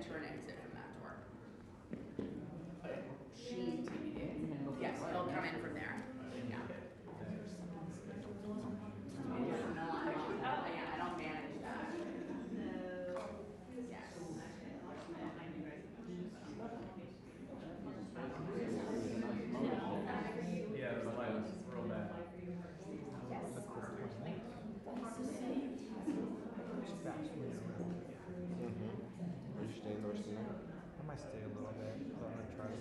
enter and exit from that door. She, yes, he'll come in from there. Yeah. No, I don't manage that. Yes. Yeah, the light was real bad. Are you staying the rest of the night? I might stay a little bit. I'm gonna try to.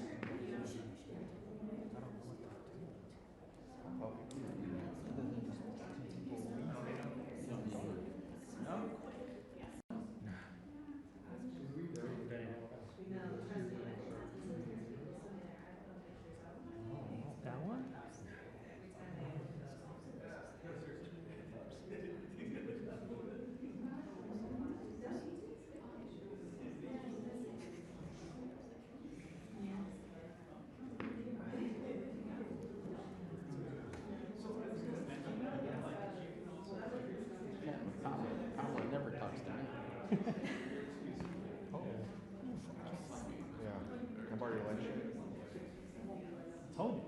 That one? Pablo never talks to me. Oh. Yeah. Can I borrow your lunch? Told you.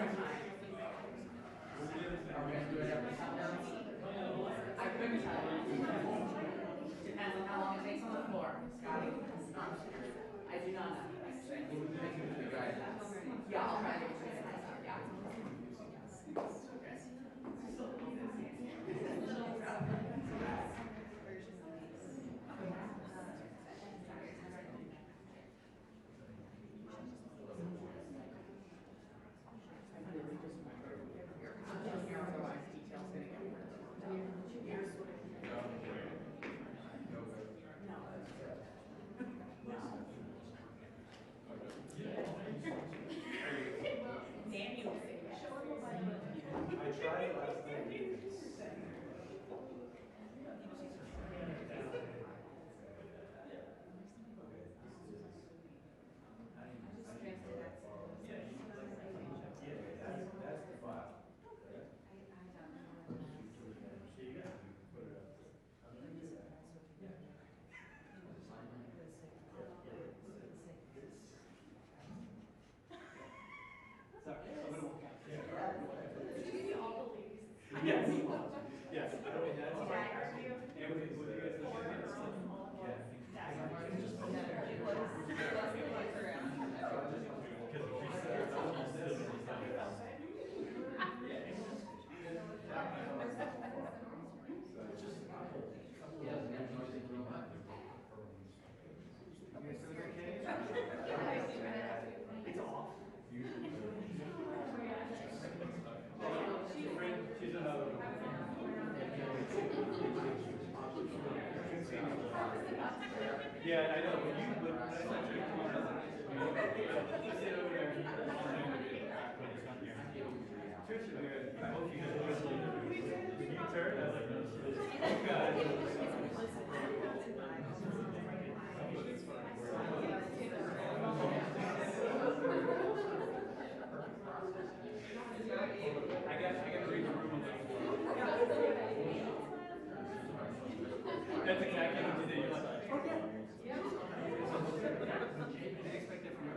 Are we gonna do it every Shutdown? I couldn't tell you. Depends on how long it takes on the floor. Scotty? I do not know. Yeah, I'll try to get you guys up, yeah. Otherwise, details gonna get Nanny will say that. I tried last night. That's the file. Yes. Yes. It's off. She's another one. Yeah, I know. When you would, that's not true. You sit over there. Trisha, I hope you guys when you turn, I was like, oh God. I got to read the room a little more. That's exactly what you did. You're like, okay. I expect that from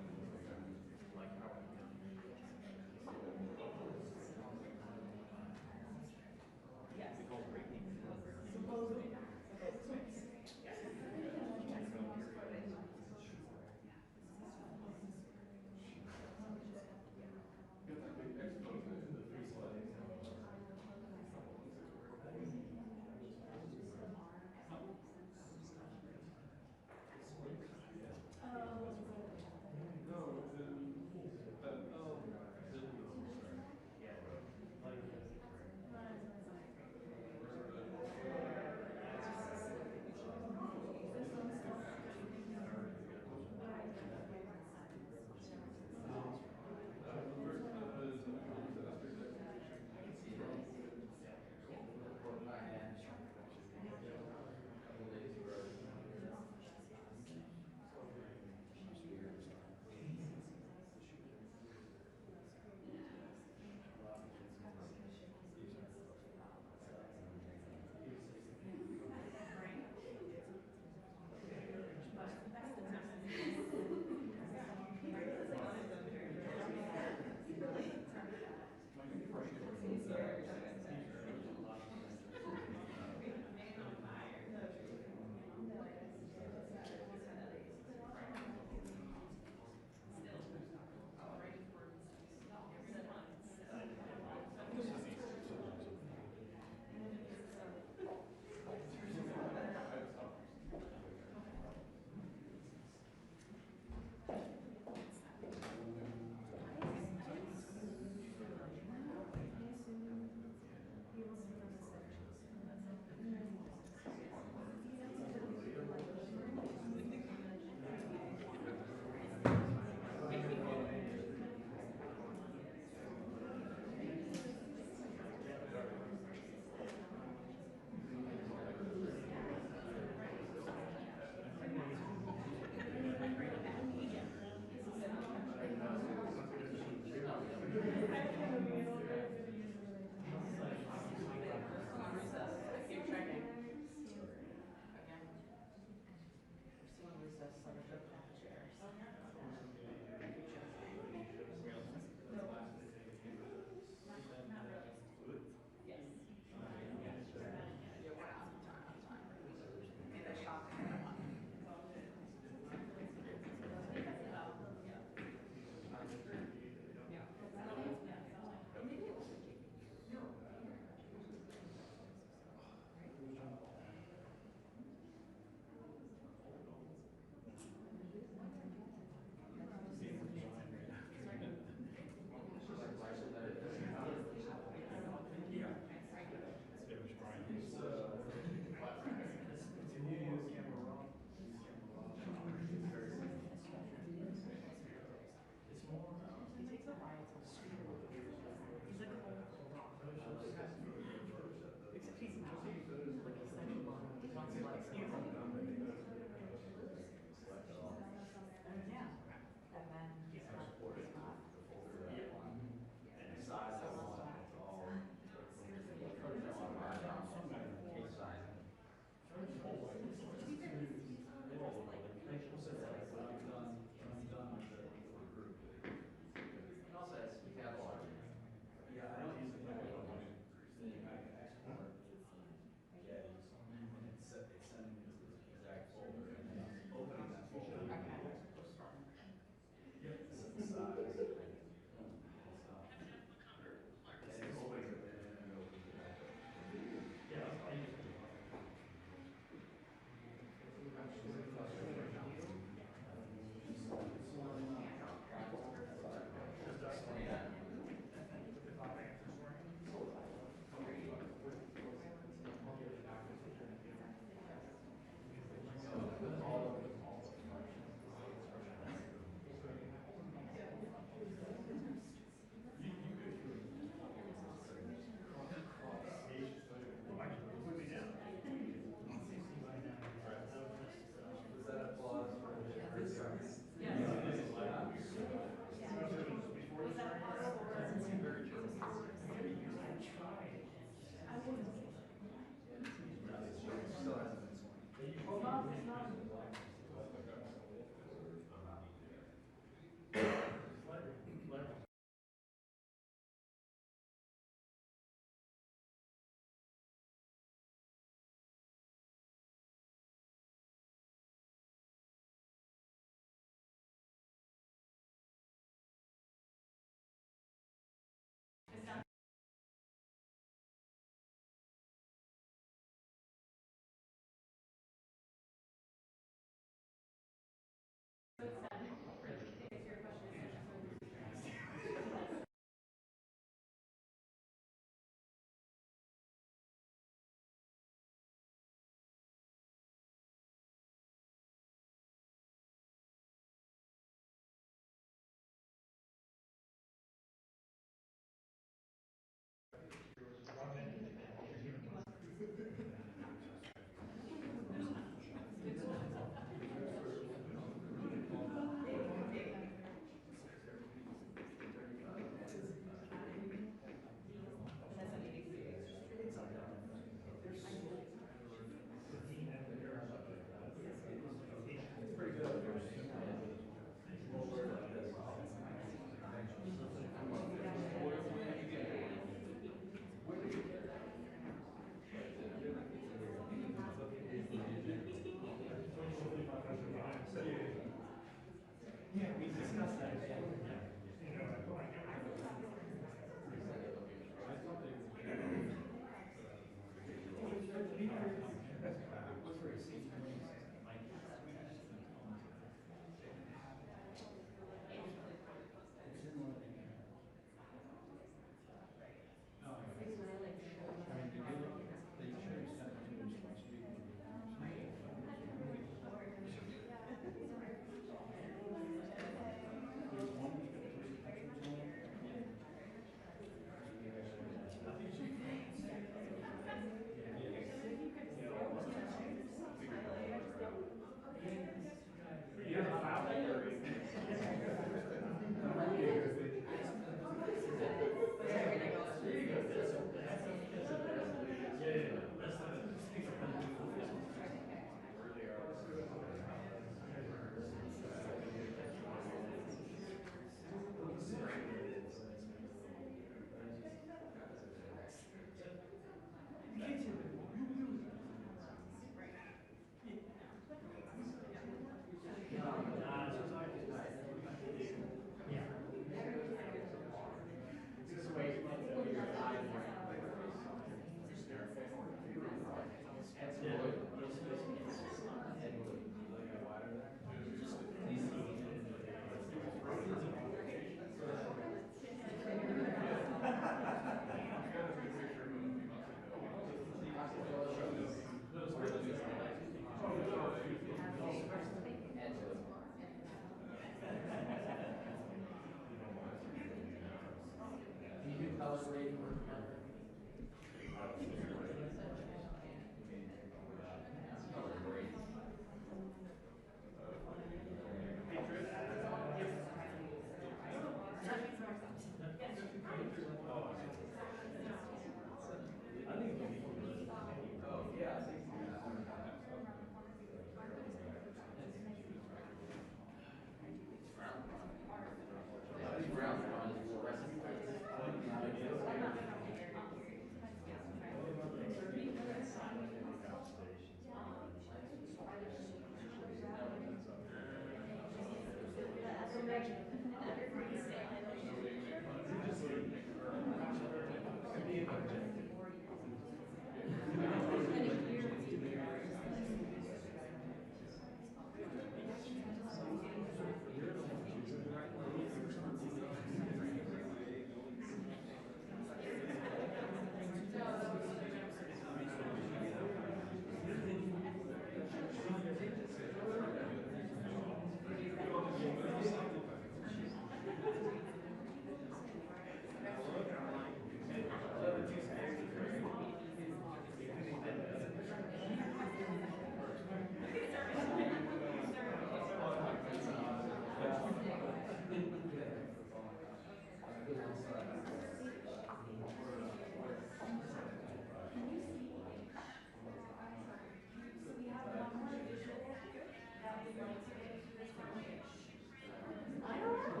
I don't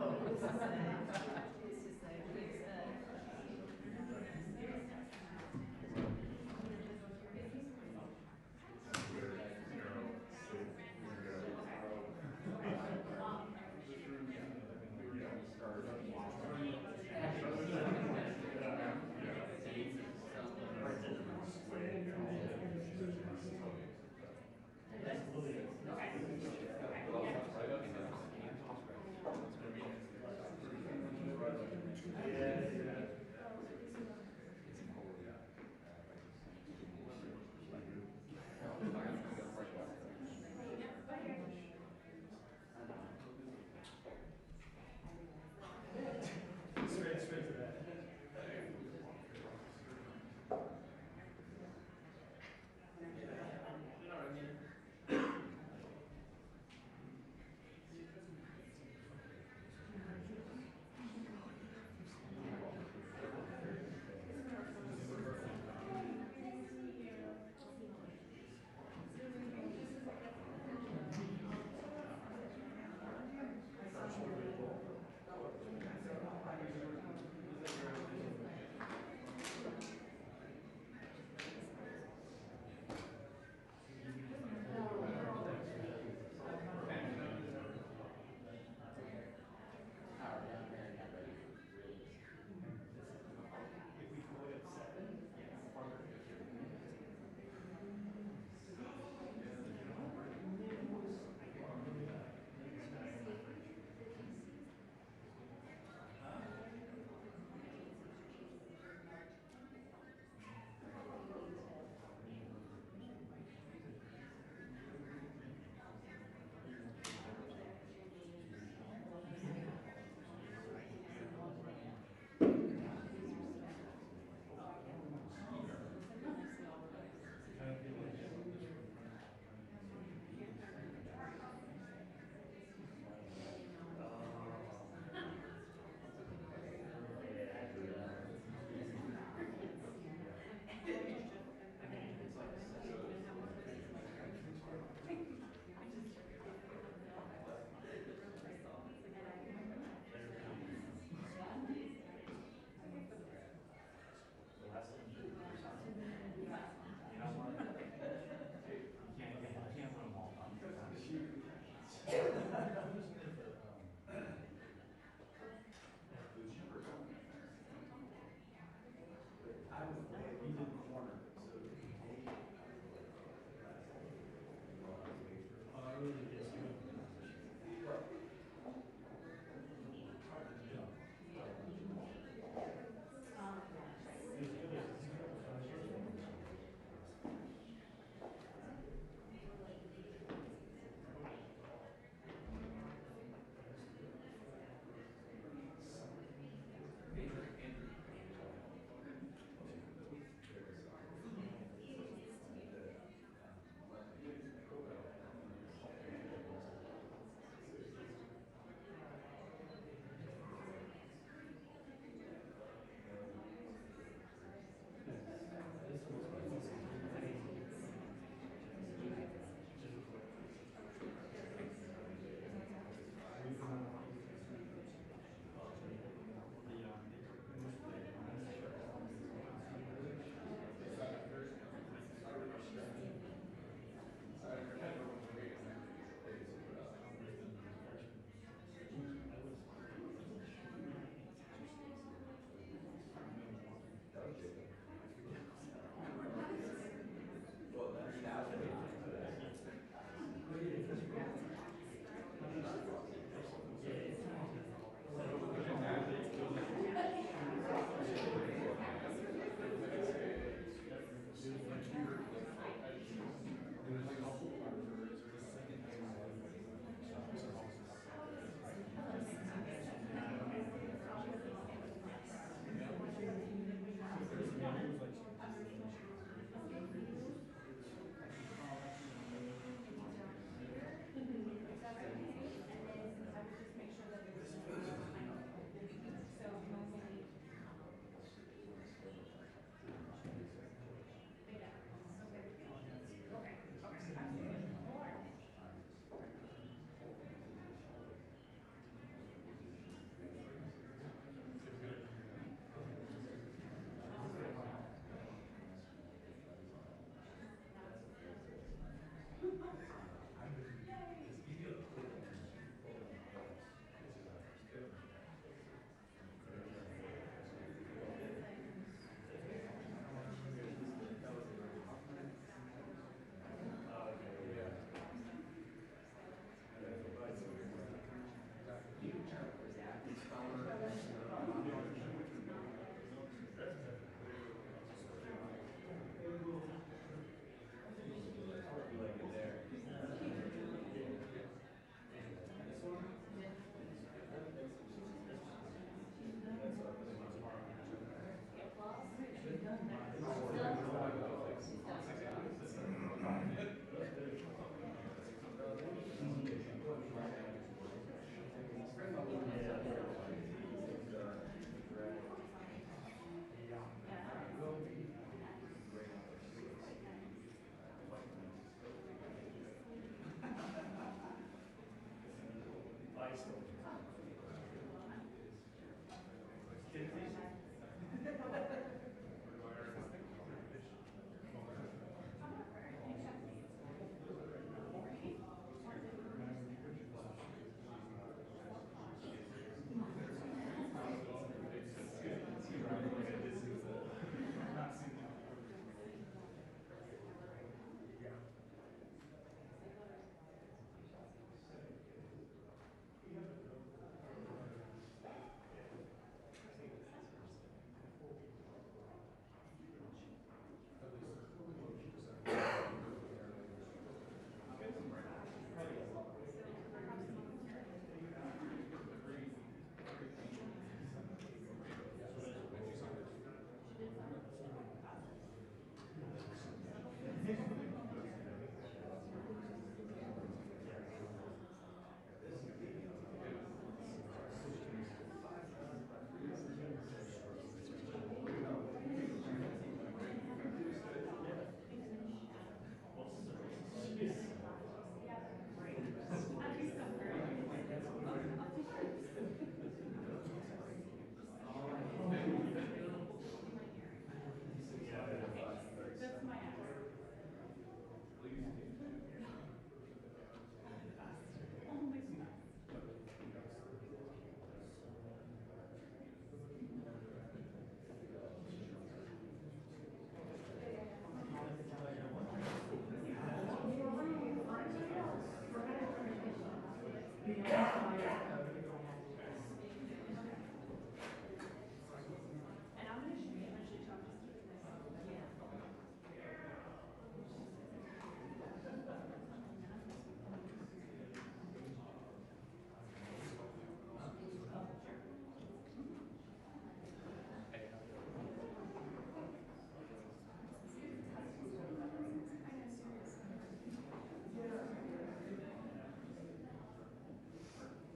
know.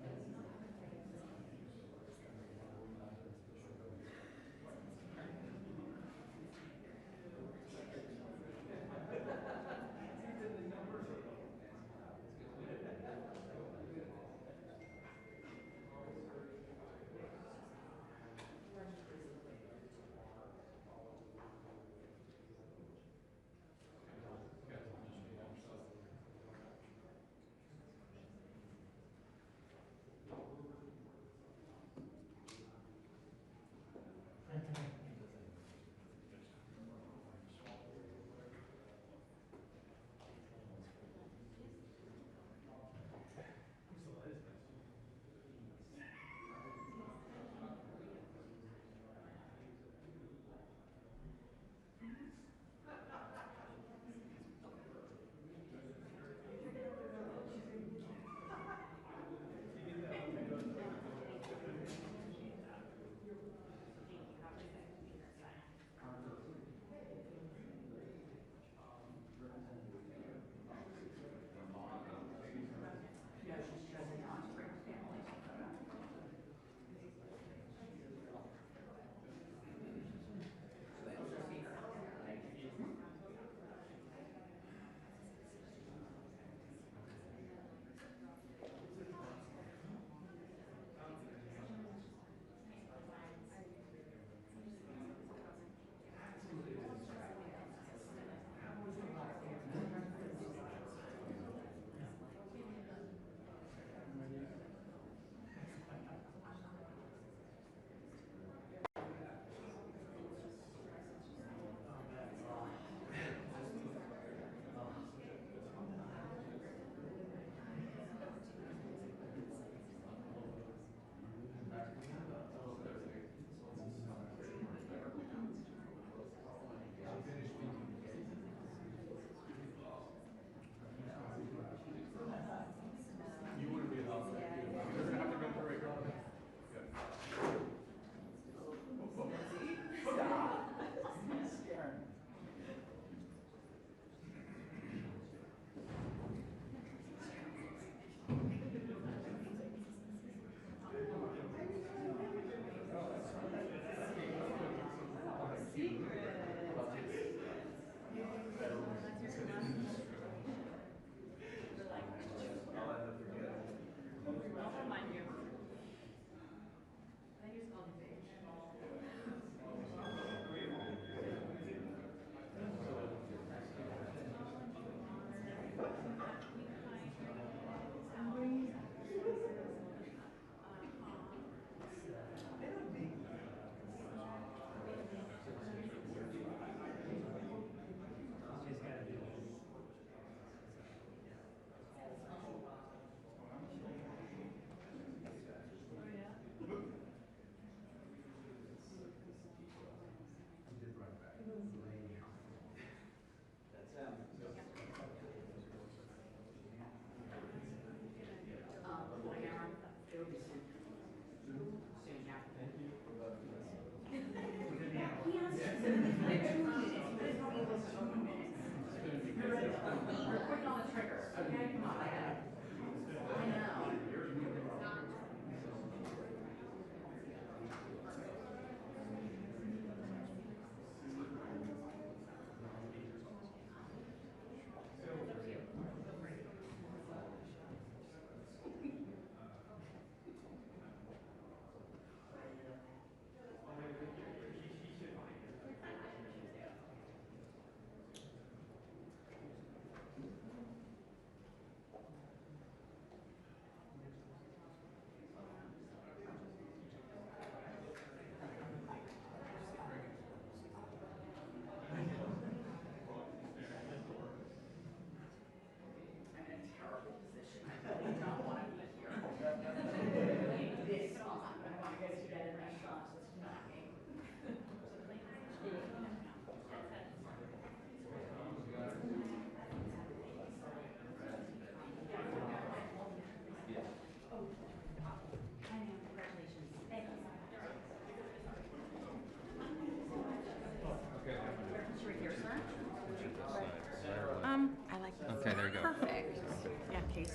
Thank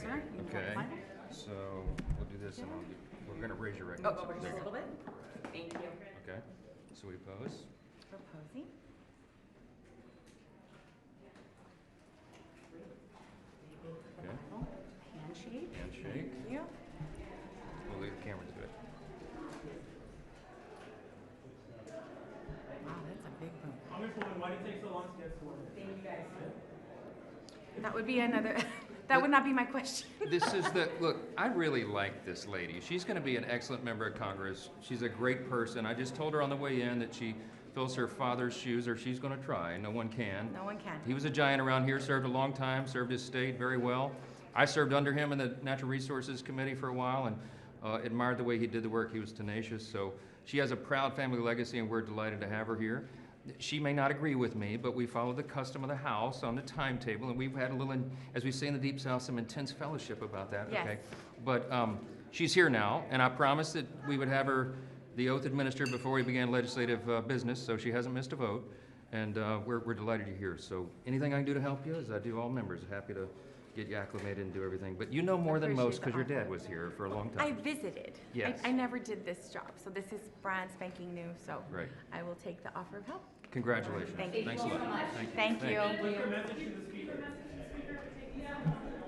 sir. You can Okay, hold the Bible. so we'll do this and we're gonna raise your right Oh, hand. over just There a you little go. bit. Thank you. Okay, so we pose. Proposing. Okay, Handshake. handshake. Thank you. We'll leave the camera to it. Wow, that's a big boom. I'm informed, why did it take so long to get sworn? Thank you guys. That would be another, that would not be my question. This is look, I really like this lady. She's gonna be an excellent member of Congress. She's a great person. I just told her on the way in that she fills her father's shoes, or she's gonna try. No one can. No one can. He was a giant around here, served a long time, served his state very well. I served under him in the Natural Resources Committee for a while and admired the way he did the work. He was tenacious. So she has a proud family legacy, and we're delighted to have her here. She may not agree with me, but we follow the custom of the house on the timetable, and we've had a little, as we say in the Deep South, some intense fellowship about that. Yes. Okay, but she's here now, and I promised that we would have her the oath administered before we began legislative business, so she hasn't missed a vote, and we're delighted you're here. So anything I can do to help you, as I do all members, happy to get you acclimated and do everything. But you know more than most because your dad was here for a long I time. visited. Yes. I never did this job, so this is brand spanking new, so Right. I will take the offer of help. Congratulations. Thank you. Thanks a lot. Thank you. What's your message to the speaker?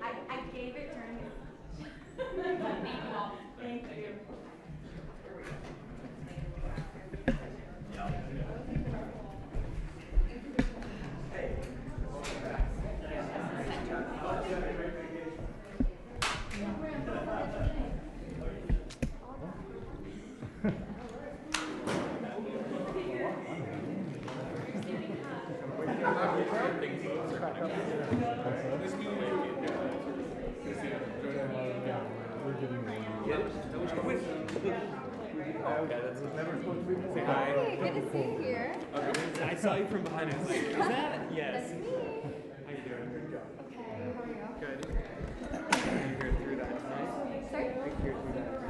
I gave it during the. Thank you all. Thank you. Hey, good to see you here. I saw you from behind. I was like, is that? Yes. That's me. How you doing? Okay, how are you? Good. You heard through that. Sorry? I heard through that.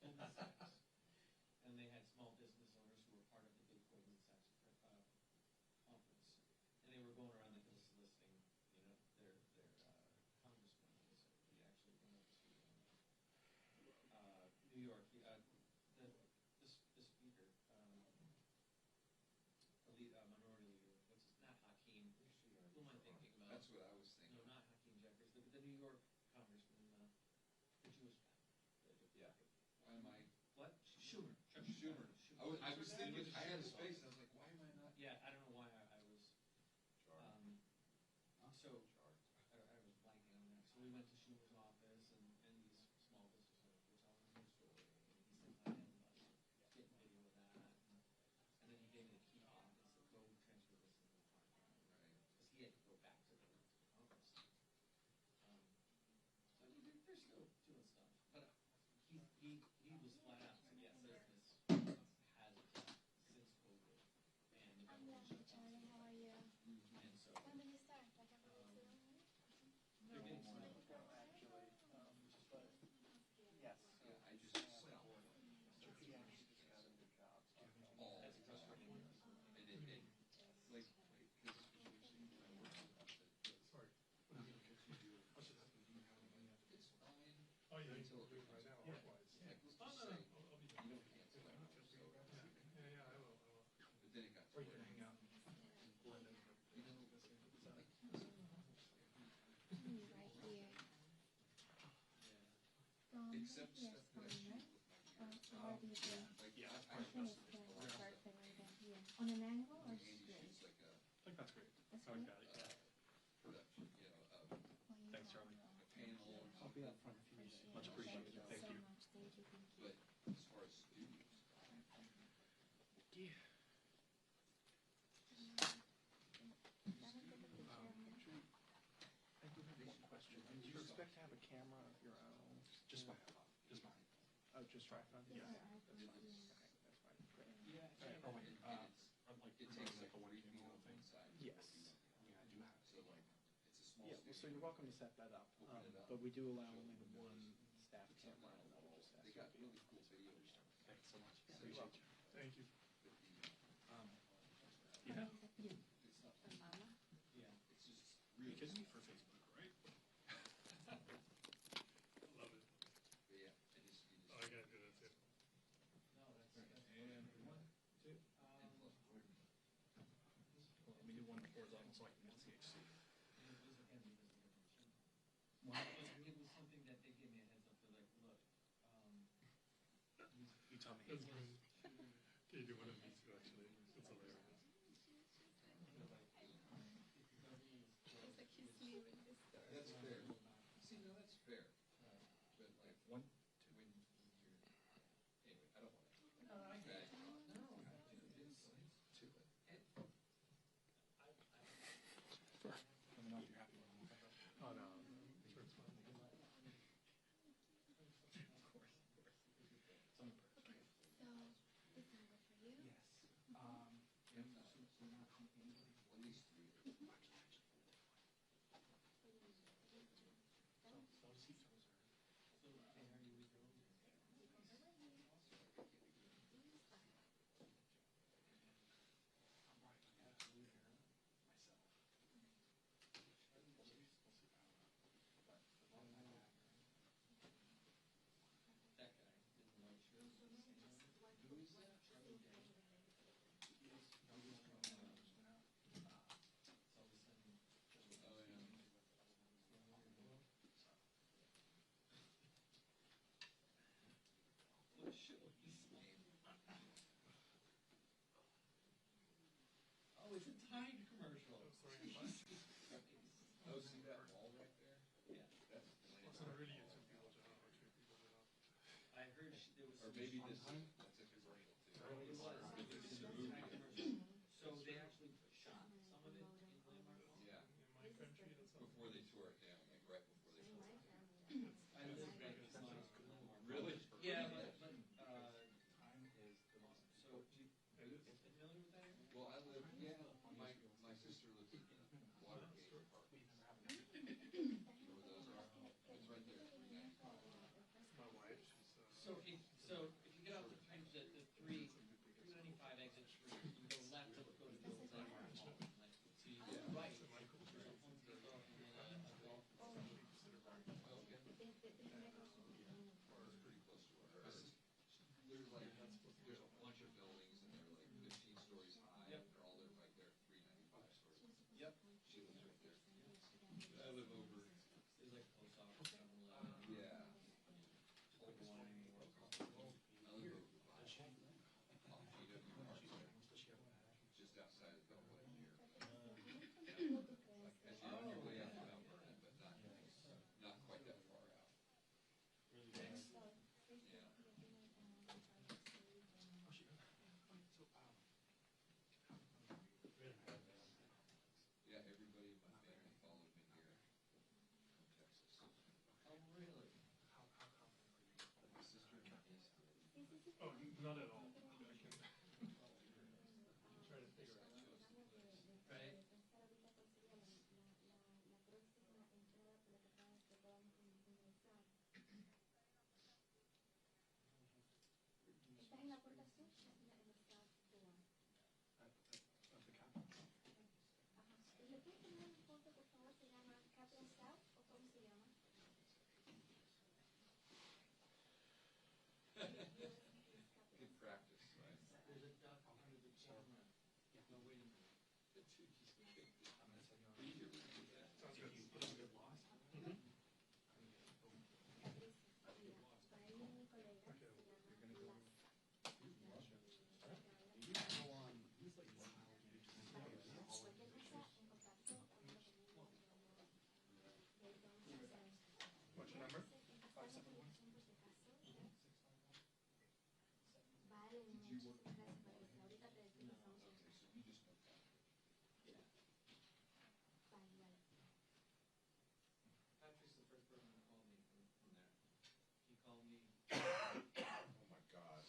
Goldman Sachs. And they had small business owners who were part of the big Goldman Sachs conference. And they were going around the hill soliciting, you know, their congressman. So he actually went up to New York. The speaker, minority leader, not Hakeem. Who am I thinking about? That's what I was thinking. No, not Hakeem Jeffries. The New York congressman, the Jewish guy. Yeah. Why am I? What? Schumer. Schumer. I was thinking, I had his face, and I was like, why am I not? Yeah, I don't know why I was. So I was blanking on that. So we went to Schumer's office, and these small business owners were telling him the story. And he said, I didn't get video of that. And then he gave me the key fob and said, go transfer this into the hard drive. Right. Because he had to go back to the office. So I mean, they're still doing stuff. But he was flat out said, yes, business has since COVID. And the I'm government shut down. Charlie. How are you? And so When did you start? Like a week ago? they're getting some. Yes. Yeah, I just saw all. That's frustrating. And it like, because you were saying when I worked with Sorry. it's fine. Oh, yeah, you Until can do it right now, yeah. otherwise. Like, let's Oh, just no, no, say, I'll be you there. don't cancel it. So, Yeah, I will. but then it got to Or you where, can hang out and blend in. you know, like, Right here. except Yes, stuff that I fine, shoot right? with my What do you think? like, Yeah, I I think it's adjusted good. all that Perfect stuff. right there. Yeah. On an angle or Andy straight? shoots like a I think that's great. That's I like good. that, yeah. production, you know, What you Thanks, got? Charlie. a panel or I'll be something. up front if you need it. Much appreciated. Thank Thank you you. so much. Thank you. Thank you. But as far as studios, Yeah. Let me take a picture of him. I do have one question. Do you expect to have a camera of your own? Just mine. Just mine. Oh, just tripod? These Yeah. are iPhones, Okay, yeah. that's fine. Great. Yeah. Oh, wait. and it's, I'd like it to takes like like a one 3 feet camera on thing. one side. Yes. Yeah, I do have. So like, it's a small Yeah, well, so studio. you're welcome to set that up, Open it up. but we do allow only the one staff Put something camera, on and the that will wall. just They got really cool videos. Thanks so much. Yeah, you're Appreciate welcome. you. Thank you. But Yeah. You. it's not, And Mama. Yeah. it's just You really kidding me small. for Facebook, right? Love it. But yeah, you just. Oh, I gotta do that too. No, that's And one, two. plus, Let me do one horizontal so I can get CHC. And it was again because of the machine. It was something that they gave me a heads up. They're like, look, You tell me. That's great. Can you do one of these two actually? It's hilarious. It's like he's leaving this door. that's fair. See, no, that's fair. But like, One, when you're, anyway, I don't want to. No, I get it. No, It's to it. let me know if you're happy with them. Oh, no. Sure, it's fine. Of course, of course. Something perfect. Okay, so this is good for you. Yes. At least 3 years. So, hey, how are you with your own? That guy in the white shirt. Who is that? Charlie Day. All of a sudden, Oh, yeah. what show he's in. Oh, it's a Tide commercial. Jesus Christ. Oh, see that wall right there? Yeah, That's It's not really a two people job or two people job. I heard there was or some. maybe this is, that's a commercial too. It was. It's a movie. Commercial. So they actually shot some of it in Landmark. Yeah, In my country, that's not. before they tore it down, like right before they tore it down. I live right beside Landmark. Really? Yeah, but, so, are you familiar with that area? Well, I live, yeah, my sister lives in Watergate Park. You know where those are? It's right there. My wife, she's, So, So if you get off the 395 exit 3, you go left to go to Bill's Landmark Mall. Like, so you go right, there's a Home Depot and then a golf course. It's pretty close to where there's a bunch of buildings and they're like 15 stories high. Yep. They're all there right there, 395 stories. Yep. She lives right there. I live over. There's like post office, 7-Eleven, Yeah. Old Wine, World Cup. I live over off GW Park there, just outside of Belmont here. Like as you're on your way out to Mount Vernon, but not quite that far out. Yeah. Yeah, everybody in my family followed me here from Texas. Oh, really? My sister and my niece did. Oh, not at all. I can try to figure it out. Right? Estás en la puerta sur, estás en el estado cubano. Of the capital. Ajá. ¿Y le puedes poner una foto, por favor? ¿Se llama Capital South o cómo se llama? Good practice, right? There's a duck under the camera. No, wait a minute. Sounds good. Get lost. Para ir mi colega, se llama cualquier cosa en contacto con lo que What's your number? Vale, muchísimas gracias, Marisa. Ahorita te decimos. Okay, so you just know that. Yeah. Vale, vale. Patrick's the first person to call me from there. He called me, Oh my God.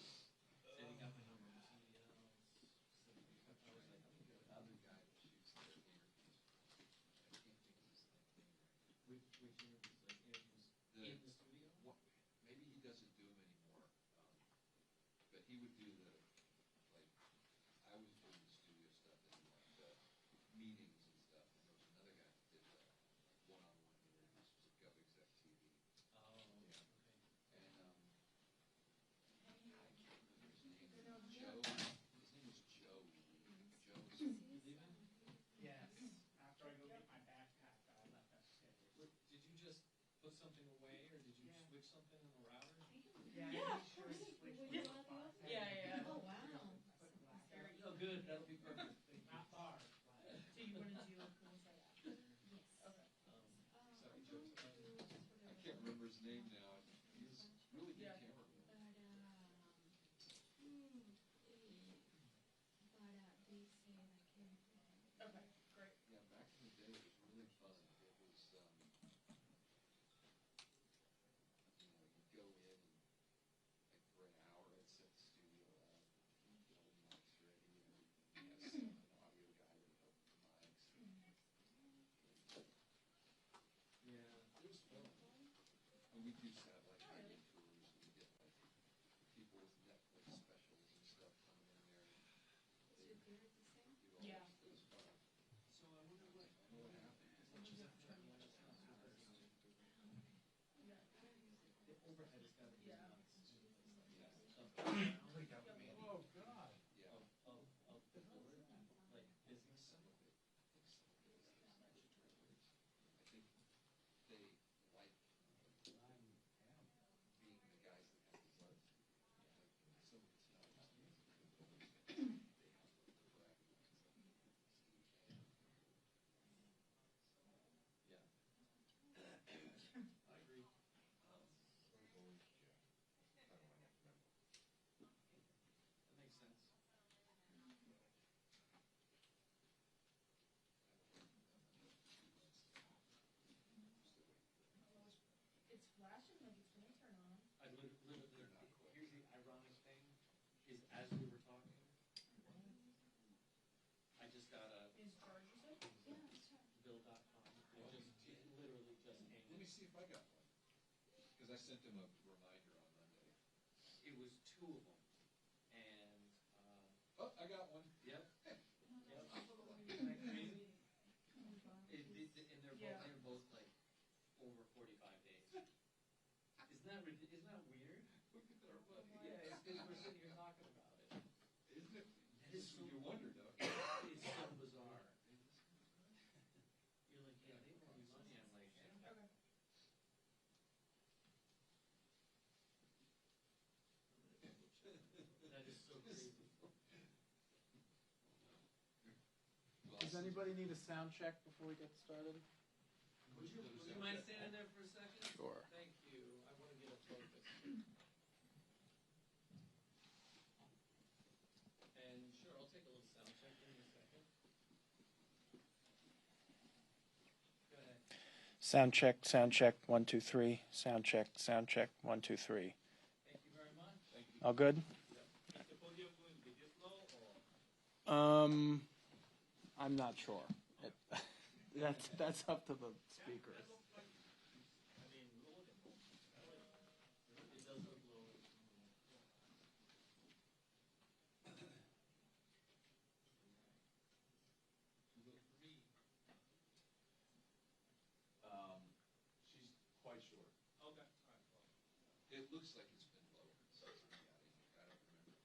said he got my number from somebody else. So I was like, I'm good. Other guy that shoots their interviews. I can't think of his name. Which interviews? Like interviews in the studio? What, maybe he doesn't do them anymore, but he would do the, like, I was doing the studio stuff and like the meetings and stuff, and there was another guy that did the one-on-one interviews for GovExec TV. Oh, Yeah. okay. And, I can't remember his name, Joe, his name was Joe. Joe. You leaving? Yes, after I go get my backpack that I left upstairs. Did you just put something away, or did you switch something on the router? Yeah, I made sure to switch my spot. Yeah. Oh, wow. Oh, good, that'll be perfect. Not far, but. So you want to do a cool setup? Yes. Okay. Sorry, Joe. I can't remember his name now. He's really good Yeah. cameraman. Okay, great. Yeah, back in the day, it was really fun. It was, you know, you'd go in and, like, for an hour, I'd set the studio up, get all the mics ready, and have an audio guy that would help with the mics. Yeah. It was fun. And we do satellite radio tours, and we get, like, people with Netflix specials and stuff coming in there. They do all Yeah. this. It was fun. So I wonder what, I don't know what happened. the overhead has got to be Yeah. nuts. Yeah. Oh, God. Yeah. Of the board, like business. Some of it, I think they like being the guys that have the buzz. Like, some of it's not about me. They have the brag. Yeah. I agree. That makes sense. It's flashing like it's gonna turn on. I literally, They're not quick. here's the ironic thing, is as we were talking, I just got a Is charge you said? bill.com. It literally just came Let in. me see if I got one. Because I sent him a reminder on Monday. It was two of them. And, oh, I got one. Yep. Yep. Isn't that crazy? And they're both like over 45 days. Isn't that weird? Look at our money. Yeah, it's because we're sitting here talking about it. Isn't it? That is so, You wonder, don't you? it's so bizarre. You're like, yeah, they owe me money. I'm like, yeah. Okay. That is so crazy. Does anybody need a sound check before we get started? Would you mind standing there for a second? Sure. Thank you. I want to get a focus. And sure, I'll take a little sound check in a second. Go ahead. Sound check, sound check, 1, 2, 3. Sound check, 1, 2, 3. Thank you very much. Thank you. All good? Is the podium going to be this low or? I'm not sure. That's up to the speakers. I mean, lower than most. It does look low. She's quite short. Okay. All right. Well, It looks like it's been lower since we got it. I don't remember.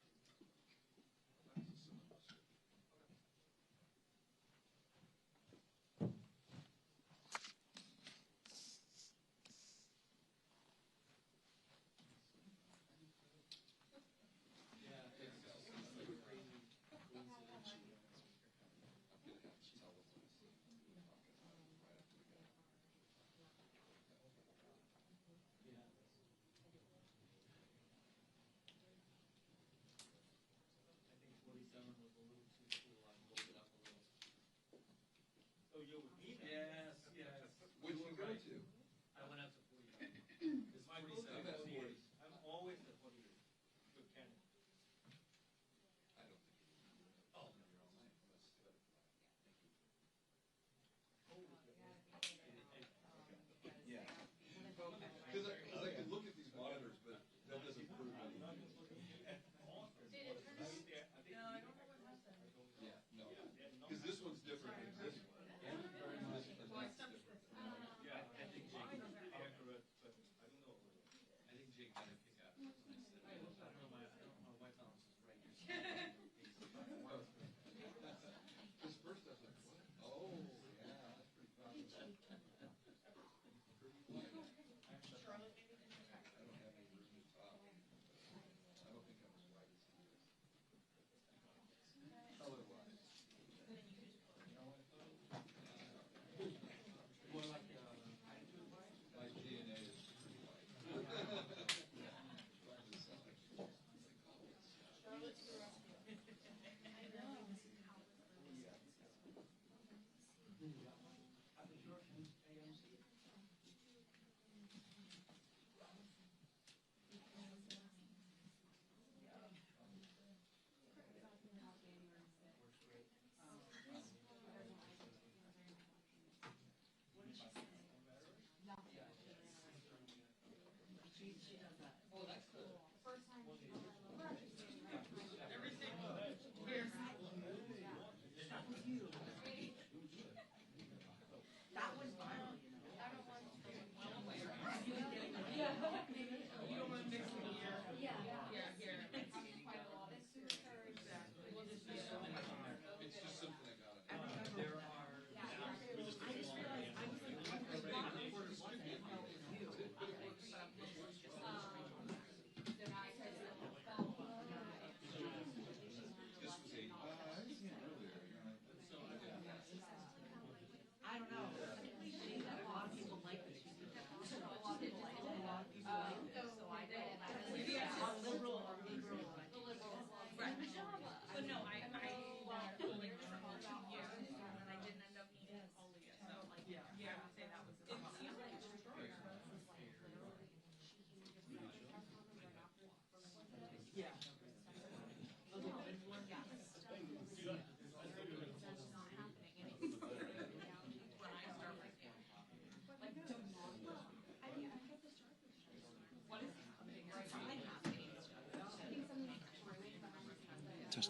That's a similar story. Yeah, it's like crazy coincidence. I'm gonna have to tell them what I see. We're talking about it right after we get it. Yeah.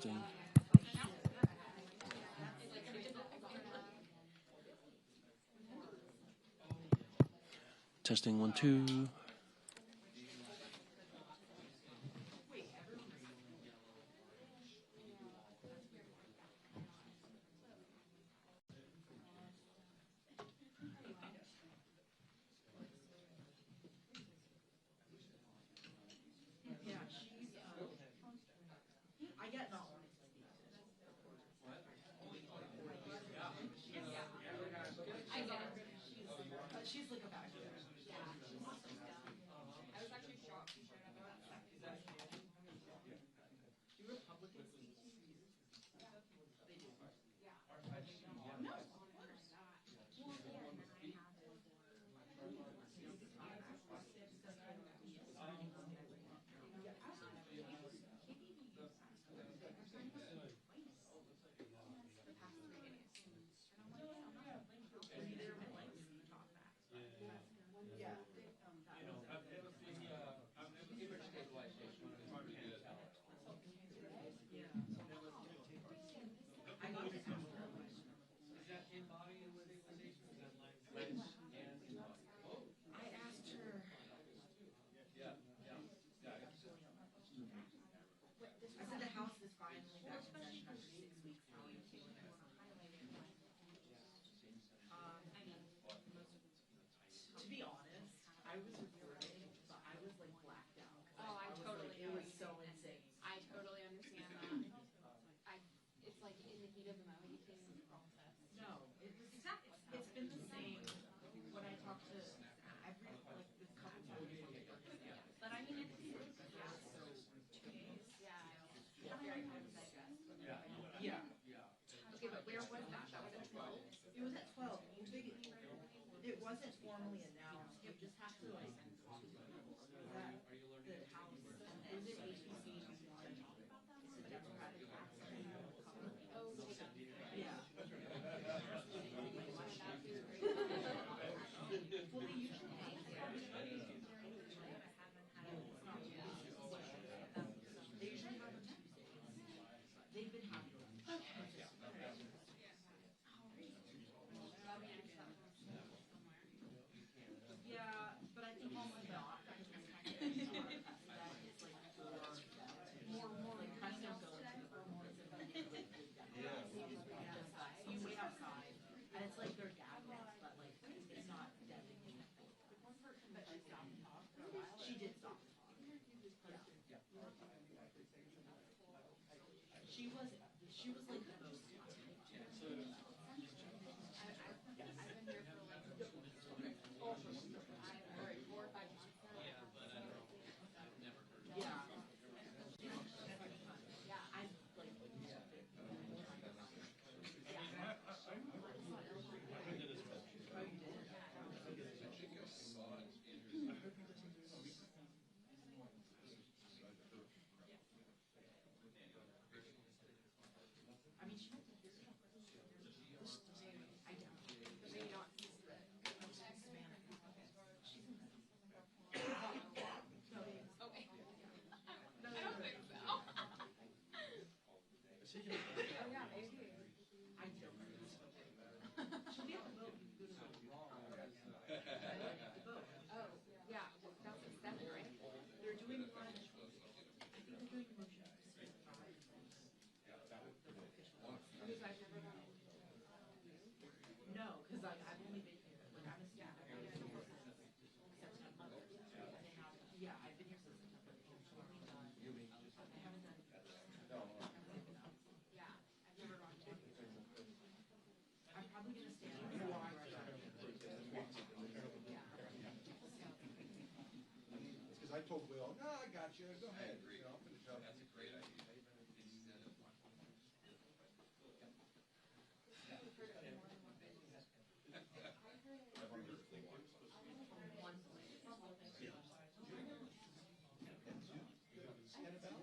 Testing. Testing 1, 2. I get not wanting to speak. I get it. She's like a back. Yeah. I was actually shocked she showed up at that. Do Republicans speak to you? They do. Yeah. No, of course not. Well, yeah, and then I have I said the House is finally back in session after 6 weeks. How are you feeling? To be honest, I was recording, but I was like blacked out. Oh, I totally It was so insane. I totally understand that. It's like in the heat of the moment, you can't even process. No, it's been the same when I talk to every like this couple times. But I mean, it's 2 days. Yeah. Very hard to digest. Yeah. Okay, but where was that? That was at 12? It was at 12. It wasn't formally announced. You just have to like. That the House is it AC15? It's the Democratic accent. Oh, Yeah. Well, they usually have they usually have them Tuesdays. They've been having them. Yeah, but I think also not because it's kind of it's like more like presto ability or more you wait outside and it's like their gadgets, but like it's not designated. But she stopped to talk for a while. She did stop to talk. She was like the most. I've been here for like 4 or 5 months. Yeah. I mean, she might be here. I doubt it. Maybe not. Hispanic. She's in Okay. No, I don't think so. Oh, yeah, maybe. I don't think so. She'll be at the boat. You can go to the boat. Oh, yeah. That's at 7, right? They're doing one. I think they're doing motion. Because I've never gone. No, because I've only been here. Like I'm a student. I've been here since September. And they have. Yeah, I've been here since September. I haven't done. Yeah, I've never gone to. I'm probably gonna stay on the line. Because I told Will, no, I got you. Go ahead. agree. I'll finish up. That's a great idea. Instead of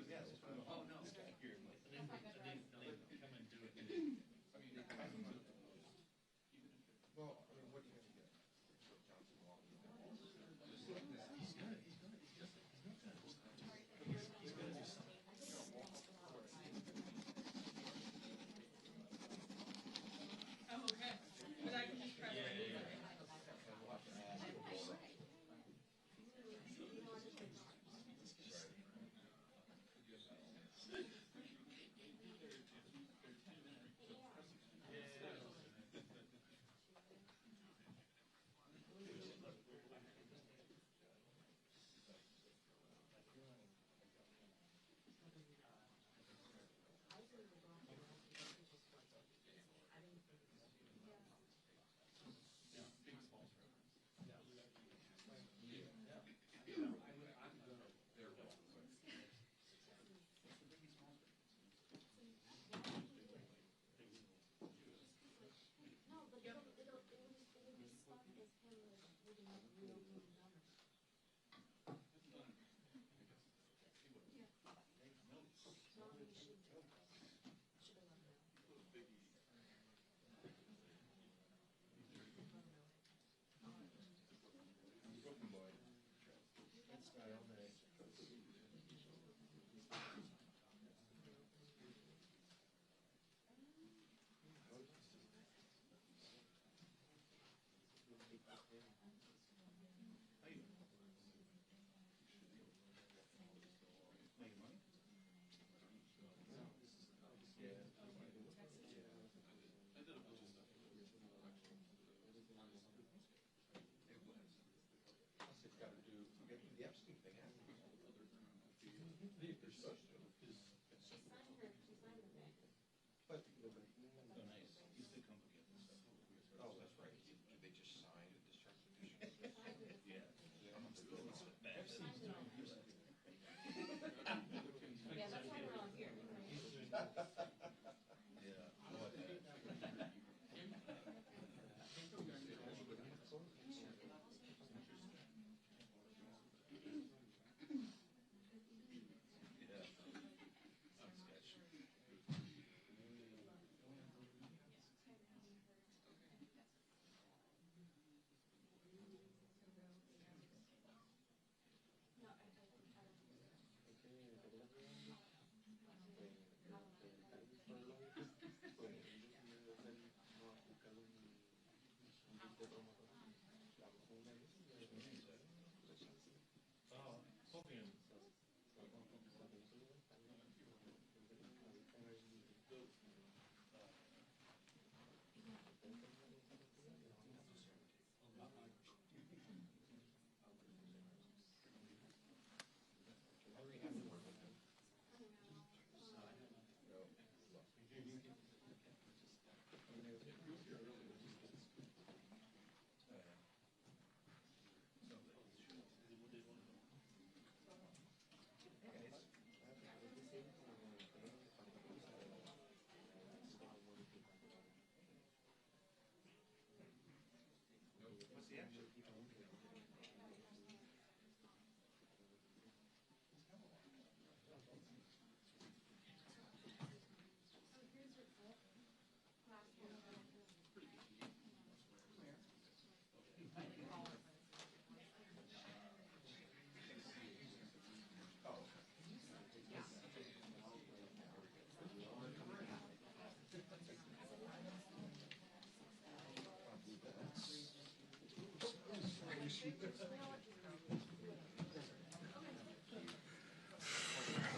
Yes. The Epstein thing happened. Oh, that's right. Did they just sign a discharge petition? Yeah. So they don't have to go. Yeah, that's why we're all here.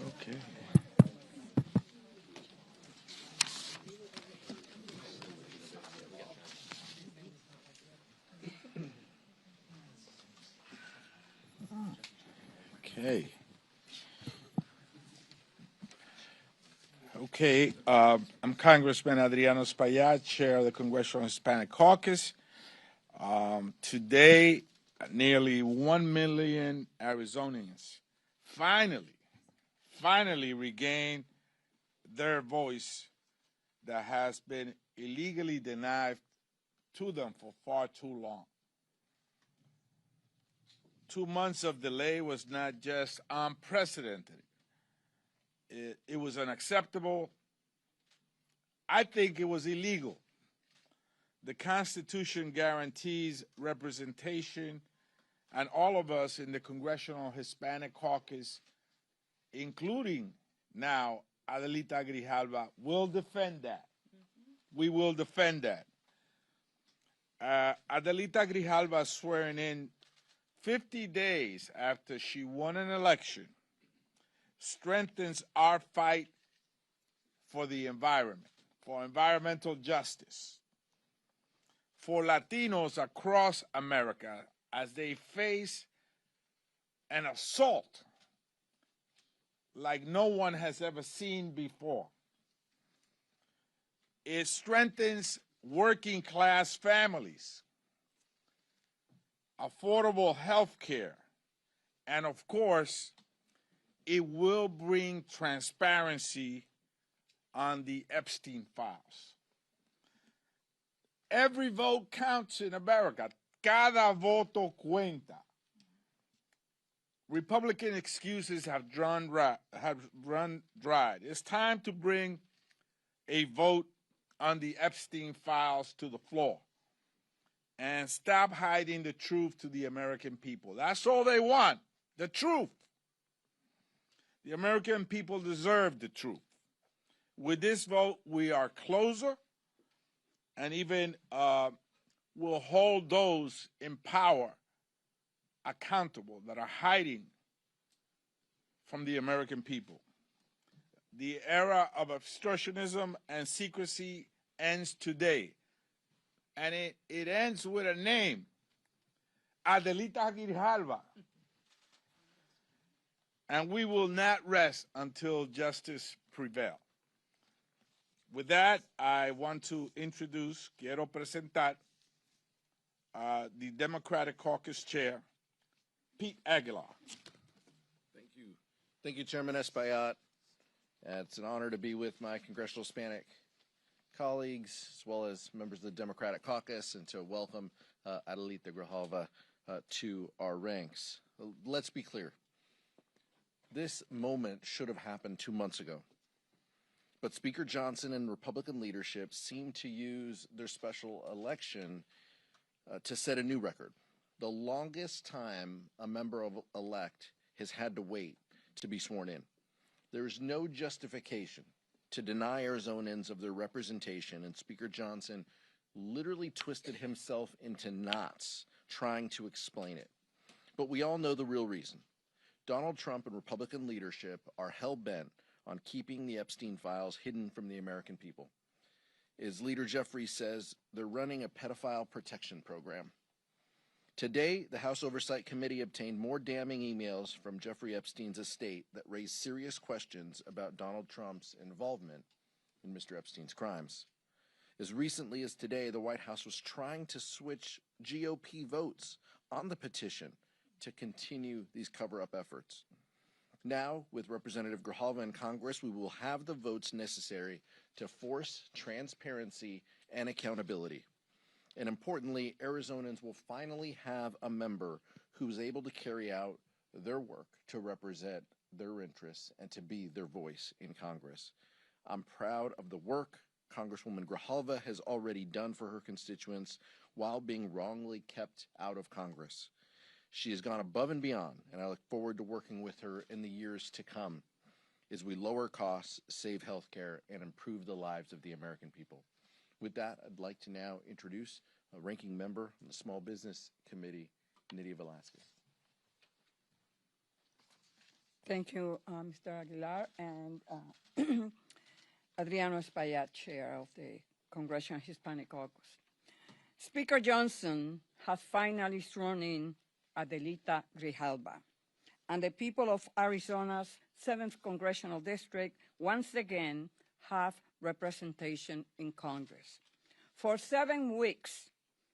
Okay. Okay. Okay. I'm Congressman Adriano Espaillat, Chair of the Congressional Hispanic Caucus. Today, nearly 1 million Arizonians finally regain their voice that has been illegally denied to them for far too long. 2 months of delay was not just unprecedented. It was unacceptable. I think it was illegal. The Constitution guarantees representation, and all of us in the Congressional Hispanic Caucus, including now Adelita Grijalva, will defend that. We will defend that. Adelita Grijalva swearing in 50 days after she won an election strengthens our fight for the environment, for environmental justice, for Latinos across America as they face an assault like no one has ever seen before. It strengthens working class families, affordable health care, and of course, it will bring transparency on the Epstein files. Every vote counts in America. cada voto cuenta. Republican excuses have run dry. It's time to bring a vote on the Epstein files to the floor and stop hiding the truth to the American people. That's all they want, the truth. The American people deserve the truth. With this vote, we are closer and even will hold those in power accountable that are hiding from the American people. The era of obstructionism and secrecy ends today. And it ends with a name, Adelita Grijalva. And we will not rest until justice prevails. With that, I want to quiero presentar the Democratic Caucus Chair, Pete Aguilar. Thank you. Thank you, Chairman Espaillat. It's an honor to be with my Congressional Hispanic colleagues, as well as members of the Democratic Caucus, and to welcome Adelita Grijalva to our ranks. Let's be clear. This moment should have happened 2 months ago. But Speaker Johnson and Republican leadership seem to use their special election to set a new record. The longest time a member of elect has had to wait to be sworn in. There is no justification to deny Arizonans of their representation, and Speaker Johnson literally twisted himself into knots trying to explain it. But we all know the real reason. Donald Trump and Republican leadership are hell-bent on keeping the Epstein files hidden from the American people. As Leader Jeffries says, they're running a pedophile protection program. Today, the House Oversight Committee obtained more damning emails from Jeffrey Epstein's estate that raised serious questions about Donald Trump's involvement in Mr. Epstein's crimes. As recently as today, the White House was trying to switch GOP votes on the petition to continue these cover-up efforts. Now, with Representative Grijalva in Congress, we will have the votes necessary to force transparency and accountability. And importantly, Arizonans will finally have a member who's able to carry out their work to represent their interests and to be their voice in Congress. I'm proud of the work Congresswoman Grijalva has already done for her constituents while being wrongly kept out of Congress. She has gone above and beyond, and I look forward to working with her in the years to come as we lower costs, save health care, and improve the lives of the American people. With that, I'd like to now introduce a ranking member on the Small Business Committee, Nydia Velazquez. Thank you, Mr. Aguilar, and Adriano Espaillat, Chair of the Congressional Hispanic Caucus. Speaker Johnson has finally sworn in Adelita Grijalva, and the people of Arizona's 7th Congressional District once again have representation in Congress. For 7 weeks,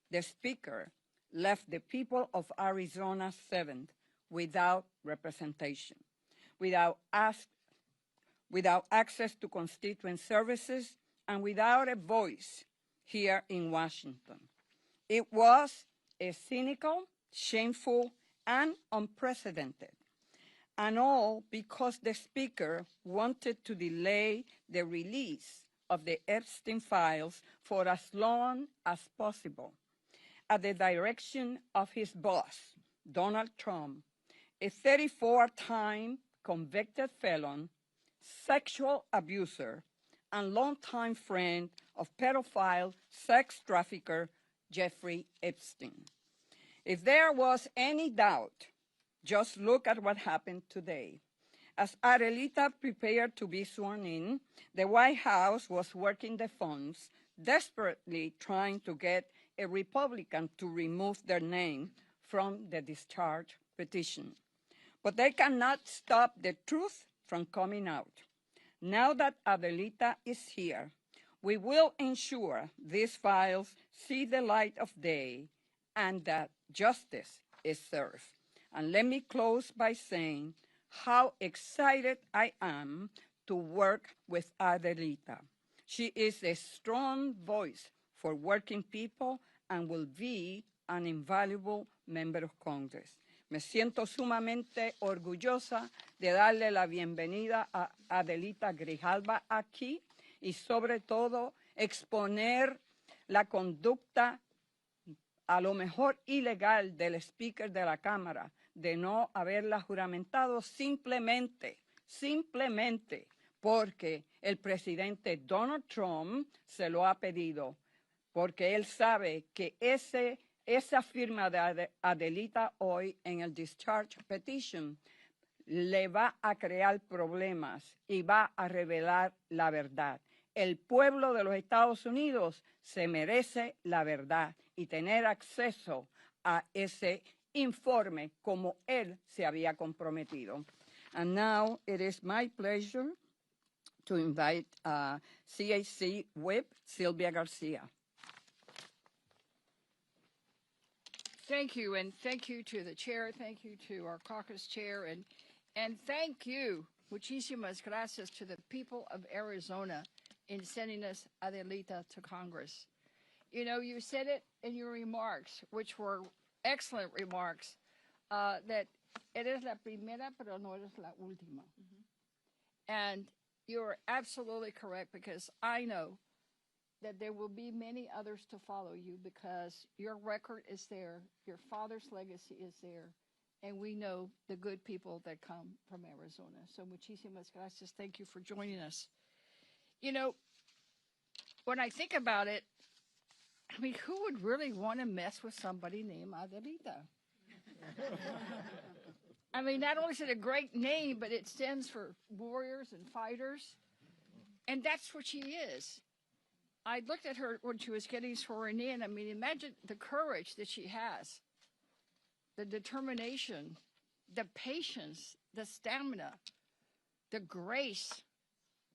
the Speaker left the people of Arizona's 7th without representation, without access to constituent services, and without a voice here in Washington. It was a cynical, shameful, and unprecedented. And all because the Speaker wanted to delay the release of the Epstein files for as long as possible at the direction of his boss, Donald Trump, a 34-time convicted felon, sexual abuser, and longtime friend of pedophile sex trafficker Jeffrey Epstein. If there was any doubt, just look at what happened today. As Adelita prepared to be sworn in, the White House was working the phones, desperately trying to get a Republican to remove their name from the discharge petition. But they cannot stop the truth from coming out. Now that Adelita is here, we will ensure these files see the light of day and that justice is served. And let me close by saying how excited I am to work with Adelita. She is a strong voice for working people and will be an invaluable member of Congress. Me siento sumamente orgullosa de darle la bienvenida a Adelita Grijalva aquí y sobre todo exponer la conducta a lo mejor ilegal del speaker de la Cámara de no haberla juramentado simplemente porque el presidente Donald Trump se lo ha pedido, porque él sabe que esa firma de Adelita hoy en el discharge petition le va a crear problemas y va a revelar la verdad. El pueblo de los Estados Unidos se merece la verdad y tener acceso a ese informe como él se había comprometido. And now it is my pleasure to invite CAC Whip Sylvia Garcia. Thank you, and thank you to the chair, thank you to our caucus chair, and thank you, muchísimas gracias to the people of Arizona in sending us Adelita to Congress. You know, you said it in your remarks, which were excellent remarks, that eres la primera, pero no eres la última. And you're absolutely correct, because I know that there will be many others to follow you, because your record is there, your father's legacy is there, and we know the good people that come from Arizona. So muchísimas gracias. Thank you for joining us. You know, when I think about it, I mean, who would really want to mess with somebody named Adelita? I mean, not only is it a great name, but it stands for warriors and fighters. And that's what she is. I looked at her when she was getting sworn in. I mean, imagine the courage that she has, the determination, the patience, the stamina, the grace.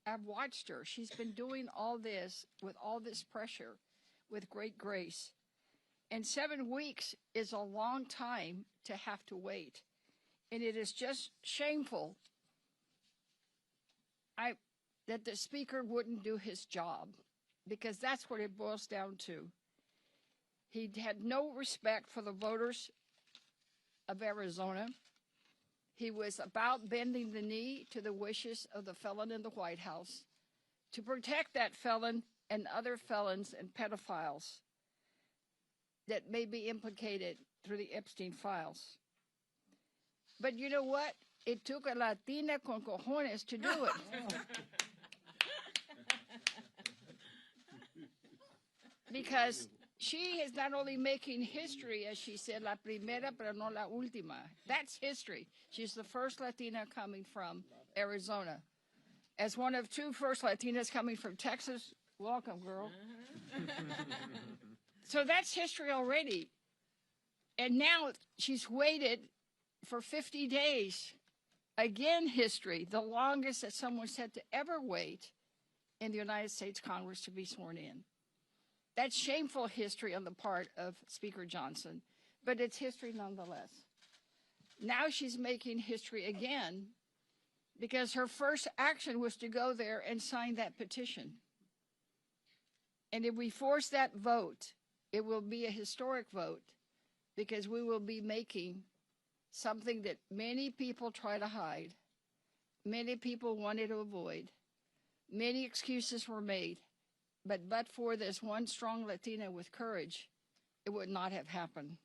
I've watched her. She's been doing all this with all this pressure with great grace. And 7 weeks is a long time to have to wait. And it is just shameful that the speaker wouldn't do his job, because that's what it boils down to. He had no respect for the voters of Arizona. He was about bending the knee to the wishes of the felon in the White House to protect that felon and other felons and pedophiles that may be implicated through the Epstein files. But you know what? It took a Latina con cojones to do it. Because she is not only making history, as she said, la primera pero no la última. That's history. She's the first Latina coming from Arizona. As one of two first Latinas coming from Texas, welcome, girl. So that's history already. And now she's waited for 50 days. Again, history, the longest that someone's had to ever wait in the United States Congress to be sworn in. That's shameful history on the part of Speaker Johnson, but it's history nonetheless. Now she's making history again, because her first action was to go there and sign that petition. And if we force that vote, it will be a historic vote, because we will be making something that many people try to hide, many people wanted to avoid, many excuses were made, but for this one strong Latina with courage, it would not have happened.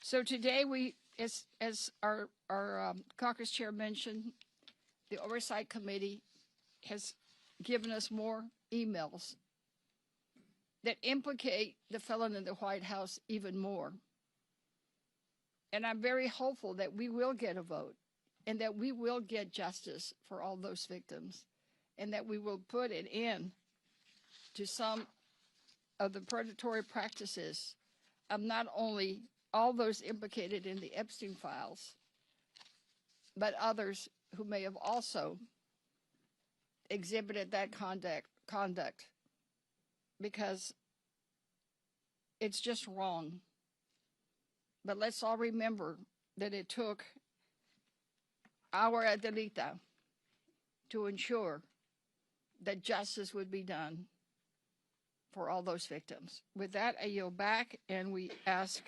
So today we, as our caucus chair mentioned, the Oversight Committee has given us more emails that implicate the felon in the White House even more. And I'm very hopeful that we will get a vote, and that we will get justice for all those victims, and that we will put an end to some of the predatory practices of not only all those implicated in the Epstein files, but others who may have also exhibited that conduct, because it's just wrong. But let's all remember that it took our Adelita to ensure that justice would be done for all those victims. With that, I yield back, and we ask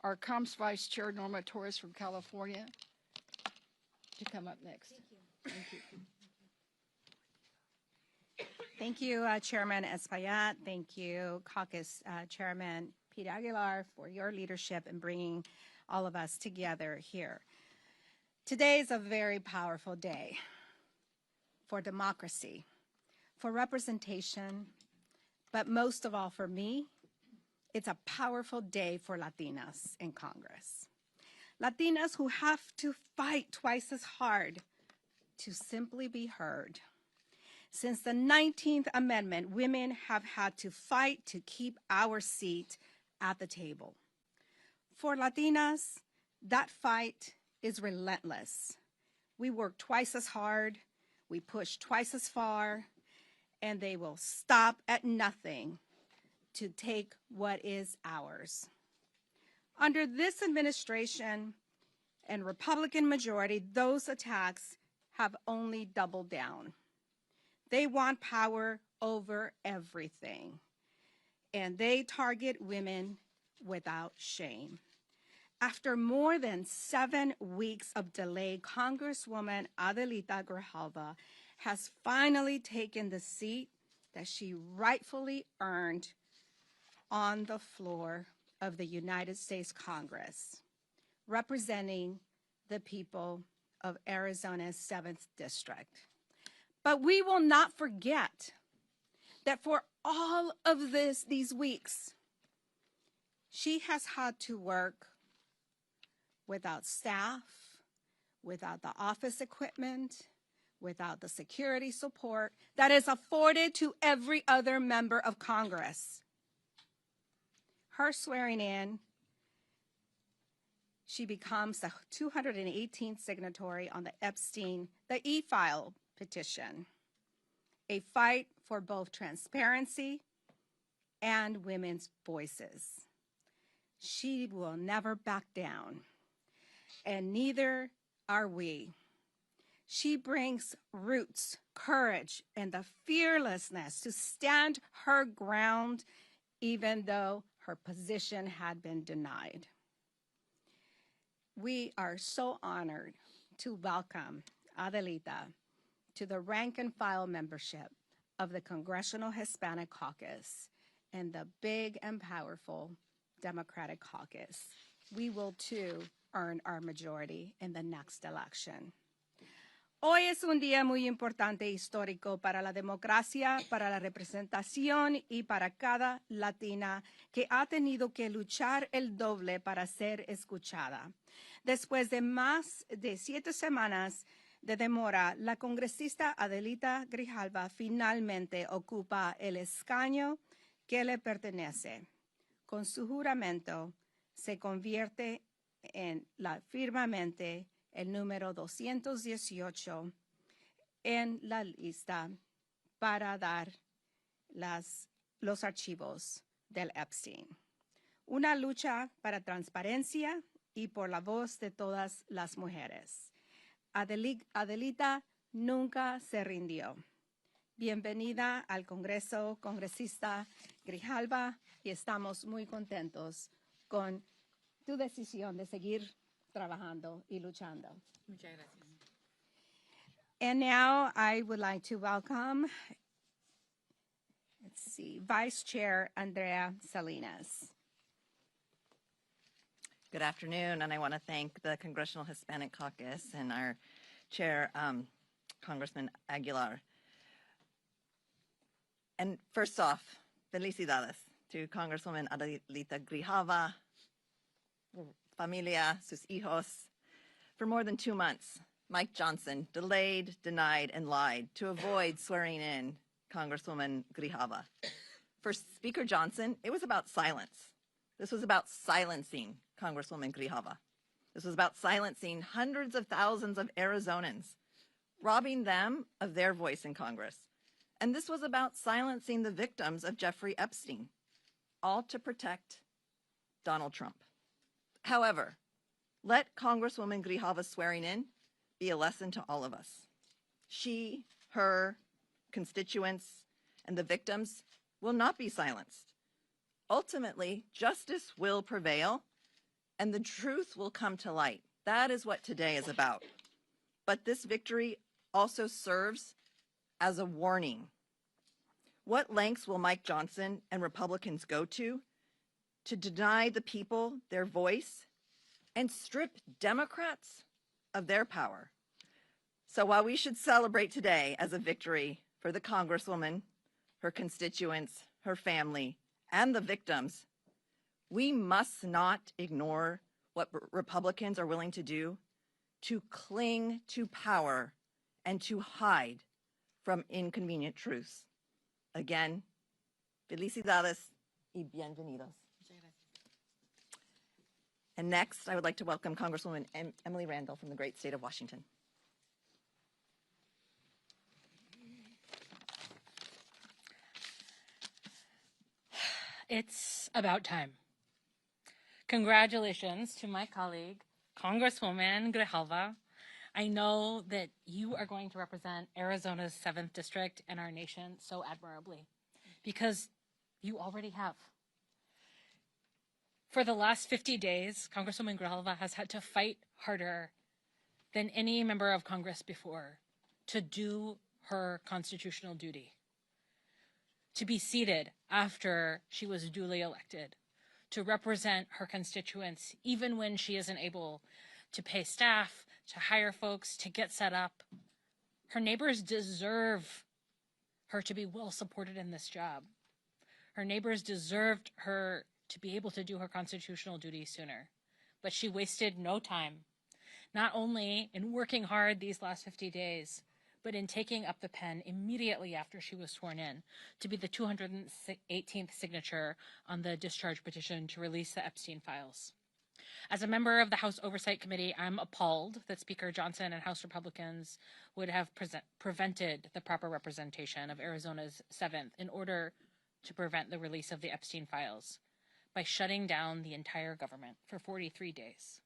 our Comms Vice Chair, Norma Torres from California, to come up next. Thank you. Thank you, Chairman Espaillat. Thank you, Caucus Chairman Pete Aguilar, for your leadership in bringing all of us together here. Today is a very powerful day for democracy, for representation, but most of all for me, it's a powerful day for Latinas in Congress. Latinas who have to fight twice as hard to simply be heard. Since the 19th Amendment, women have had to fight to keep our seat at the table. For Latinas, that fight is relentless. We work twice as hard, we push twice as far, and they will stop at nothing to take what is ours. Under this administration and Republican majority, those attacks have only doubled down. They want power over everything, and they target women without shame. After more than 7 weeks of delay, Congresswoman Adelita Grijalva has finally taken the seat that she rightfully earned on the floor of the United States Congress, representing the people of Arizona's 7th District. But we will not forget that for all of these weeks, she has had to work without staff, without the office equipment, without the security support that is afforded to every other member of Congress. Her swearing in, she becomes the 218th signatory on the e-file petition, a fight for both transparency and women's voices. She will never back down, and neither are we. She brings roots, courage, and the fearlessness to stand her ground even though her position had been denied. We are so honored to welcome Adelita to the rank and file membership of the Congressional Hispanic Caucus and the big and powerful Democratic Caucus. We will too earn our majority in the next election. Hoy es un día muy importante e histórico para la democracia, para la representación y para cada latina que ha tenido que luchar el doble para ser escuchada. Después de más de 7 semanas de demora, la congresista Adelita Grijalva finalmente ocupa el escaño que le pertenece. Con su juramento, se convierte en firmemente el número 218 en la lista para dar los archivos del Epstein. Una lucha para transparencia y por la voz de todas las mujeres. Adelita nunca se rindió. Bienvenida al Congreso, congresista Grijalva, y estamos muy contentos con tu decisión de seguir trabajando y luchando. Muchas gracias. And now I would like to welcome, Vice Chair Andrea Salinas. Good afternoon, and I want to thank the Congressional Hispanic Caucus and our chair, Congressman Aguilar. And first off, felicidades to Congresswoman Adelita Grijalva, familia, sus hijos. For more than 2 months, Mike Johnson delayed, denied, and lied to avoid swearing in Congresswoman Grijalva. For Speaker Johnson, it was about silence. This was about silencing Congresswoman Grijalva. This was about silencing hundreds of thousands of Arizonans, robbing them of their voice in Congress. And this was about silencing the victims of Jeffrey Epstein, all to protect Donald Trump. However, let Congresswoman Grijalva's swearing in be a lesson to all of us. She, her, constituents, and the victims will not be silenced. Ultimately, justice will prevail and the truth will come to light. That is what today is about. But this victory also serves as a warning. What lengths will Mike Johnson and Republicans go to deny the people their voice and strip Democrats of their power? So while we should celebrate today as a victory for the Congresswoman, her constituents, her family, and the victims, we must not ignore what Republicans are willing to do to cling to power and to hide from inconvenient truths. Again, felicidades y bienvenidos. And next, I would like to welcome Congresswoman Emily Randall from the great state of Washington. It's about time. Congratulations to my colleague, Congresswoman Grijalva. I know that you are going to represent Arizona's 7th District and our nation so admirably, because you already have. For the last 50 days, Congresswoman Grijalva has had to fight harder than any member of Congress before to do her constitutional duty, to be seated after she was duly elected, to represent her constituents even when she isn't able to pay staff, to hire folks, to get set up. Her neighbors deserve her to be well supported in this job. Her neighbors deserved her to be able to do her constitutional duty sooner. But she wasted no time, not only in working hard these last 50 days, but in taking up the pen immediately after she was sworn in to be the 218th signature on the discharge petition to release the Epstein files. As a member of the House Oversight Committee, I'm appalled that Speaker Johnson and House Republicans would have prevented the proper representation of Arizona's 7th in order to prevent the release of the Epstein files by shutting down the entire government for 43 days,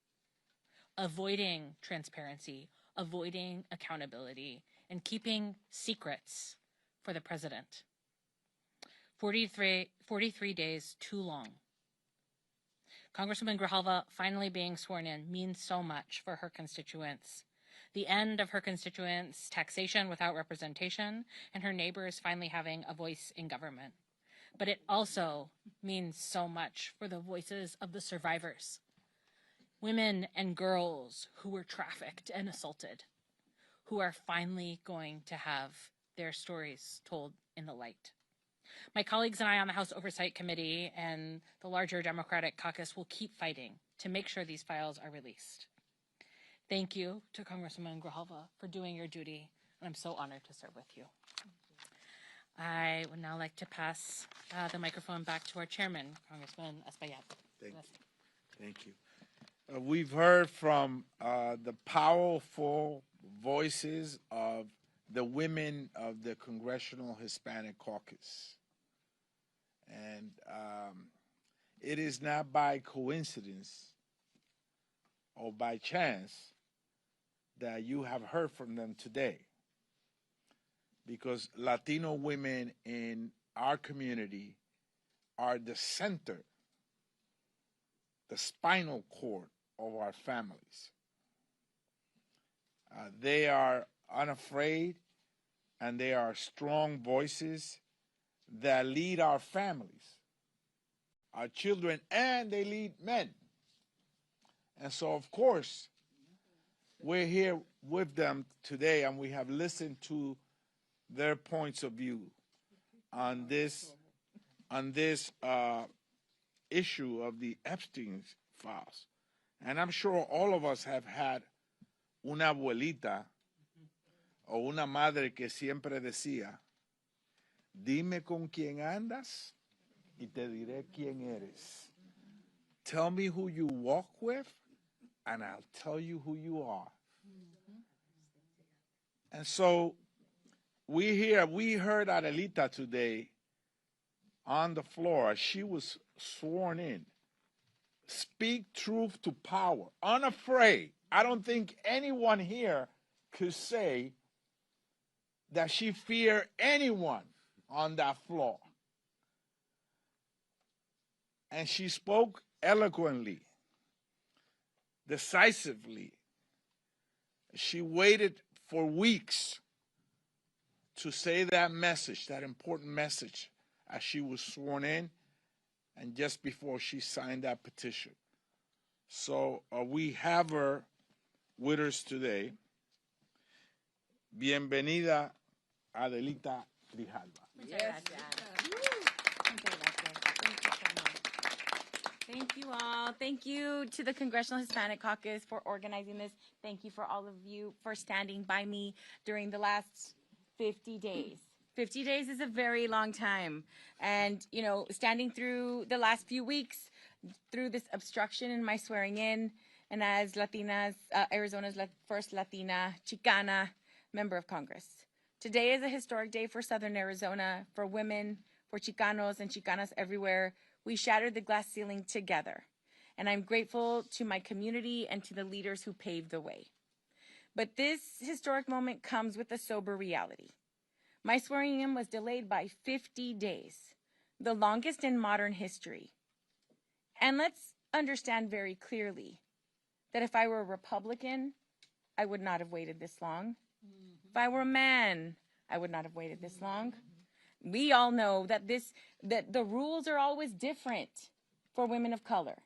avoiding transparency, avoiding accountability, and keeping secrets for the president. 43 days too long. Congresswoman Grijalva finally being sworn in means so much for her constituents. The end of her constituents' taxation without representation, and her neighbors finally having a voice in government. But it also means so much for the voices of the survivors, women and girls who were trafficked and assaulted, who are finally going to have their stories told in the light. My colleagues and I on the House Oversight Committee and the larger Democratic caucus will keep fighting to make sure these files are released. Thank you to Congresswoman Grijalva for doing your duty, and I'm so honored to serve with you. I would now like to pass the microphone back to our chairman, Congressman Espaillat. Thank you. We've heard from the powerful voices of the women of the Congressional Hispanic Caucus. And it is not by coincidence or by chance that you have heard from them today, because Latino women in our community are the center, the spinal cord of our families. They are unafraid, and they are strong voices that lead our families, our children, and they lead men. And so, of course, we're here with them today, and we have listened to their points of view on this issue of the Epstein files. And I'm sure all of us have had una abuelita o una madre que siempre decía, dime con quién andas y te diré quién eres. Tell me who you walk with, and I'll tell you who you are. And so we heard Adelita today on the floor. She was sworn in. Speak truth to power, unafraid. I don't think anyone here could say that she feared anyone on that floor. And she spoke eloquently, decisively. She waited for weeks to say that message, that important message, as she was sworn in and just before she signed that petition. So we have her with us today. Bienvenida, Adelita Grijalva. Muchas gracias. Muchas gracias. Thank you so much. Thank you all. Thank you to the Congressional Hispanic Caucus for organizing this. Thank you for all of you for standing by me during the last 50 days. 50 days is a very long time. And, you know, standing through the last few weeks, through this obstruction in my swearing in, and as Latinas, Arizona's first Latina, Chicana member of Congress. Today is a historic day for Southern Arizona, for women, for Chicanos and Chicanas everywhere. We shattered the glass ceiling together. And I'm grateful to my community and to the leaders who paved the way. But this historic moment comes with a sober reality. My swearing in was delayed by 50 days, the longest in modern history. And let's understand very clearly that if I were a Republican, I would not have waited this long. If I were a man, I would not have waited this long. We all know that the rules are always different for women of color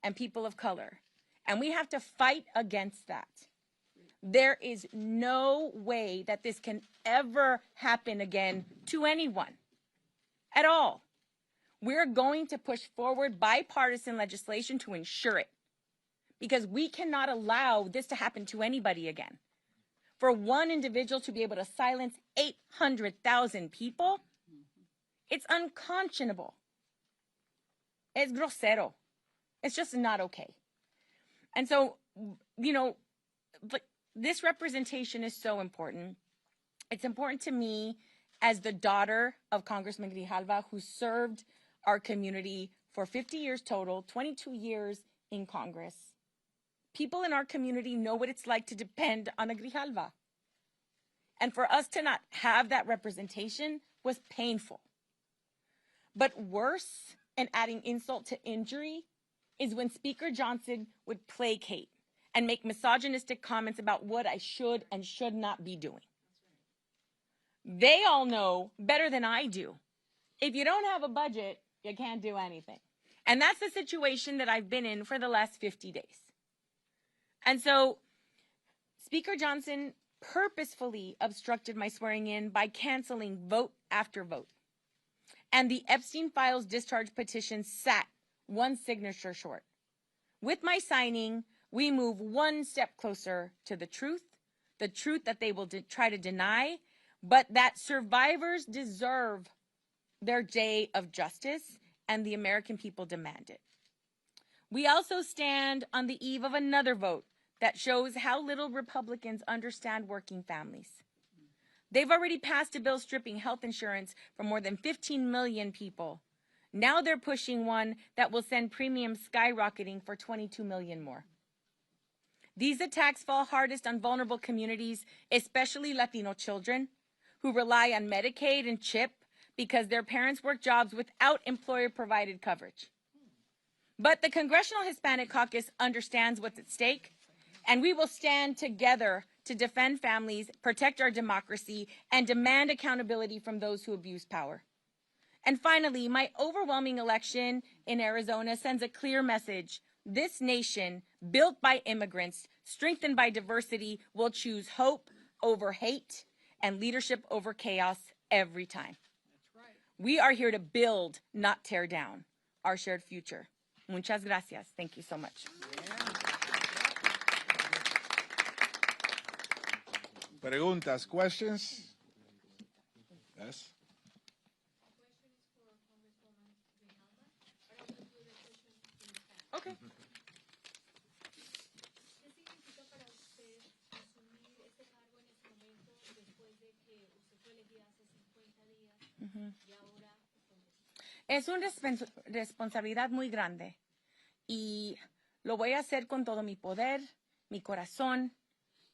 and people of color. And we have to fight against that. There is no way that this can ever happen again to anyone at all. We're going to push forward bipartisan legislation to ensure it, because we cannot allow this to happen to anybody again. For one individual to be able to silence 800,000 people, it's unconscionable. It's grosero. It's just not okay. And so, you know, but this representation is so important. It's important to me as the daughter of Congressman Grijalva, who served our community for 50 years total, 22 years in Congress. People in our community know what it's like to depend on a Grijalva. And for us to not have that representation was painful. But worse, and adding insult to injury, is when Speaker Johnson would placate and make misogynistic comments about what I should and should not be doing. They all know better than I do. If you don't have a budget, you can't do anything. And that's the situation that I've been in for the last 50 days. And so Speaker Johnson purposefully obstructed my swearing in by canceling vote after vote. And the Epstein Files discharge petition sat one signature short. With my signing, we move one step closer to the truth that they will try to deny, but that survivors deserve their day of justice, and the American people demand it. We also stand on the eve of another vote that shows how little Republicans understand working families. They've already passed a bill stripping health insurance from more than 15 million people. Now they're pushing one that will send premiums skyrocketing for 22 million more. These attacks fall hardest on vulnerable communities, especially Latino children, who rely on Medicaid and CHIP because their parents work jobs without employer-provided coverage. But the Congressional Hispanic Caucus understands what's at stake, and we will stand together to defend families, protect our democracy, and demand accountability from those who abuse power. And finally, my overwhelming election in Arizona sends a clear message. This nation, built by immigrants, strengthened by diversity, will choose hope over hate and leadership over chaos every time. We are here to build, not tear down, our shared future. Muchas gracias. Thank you so much. Preguntas, questions? Yes? Okay. ¿Qué significa para usted asumir este cargo en este momento después de que usted fue elegida hace 50 días y ahora? Es una responsabilidad muy grande y lo voy a hacer con todo mi poder, mi corazón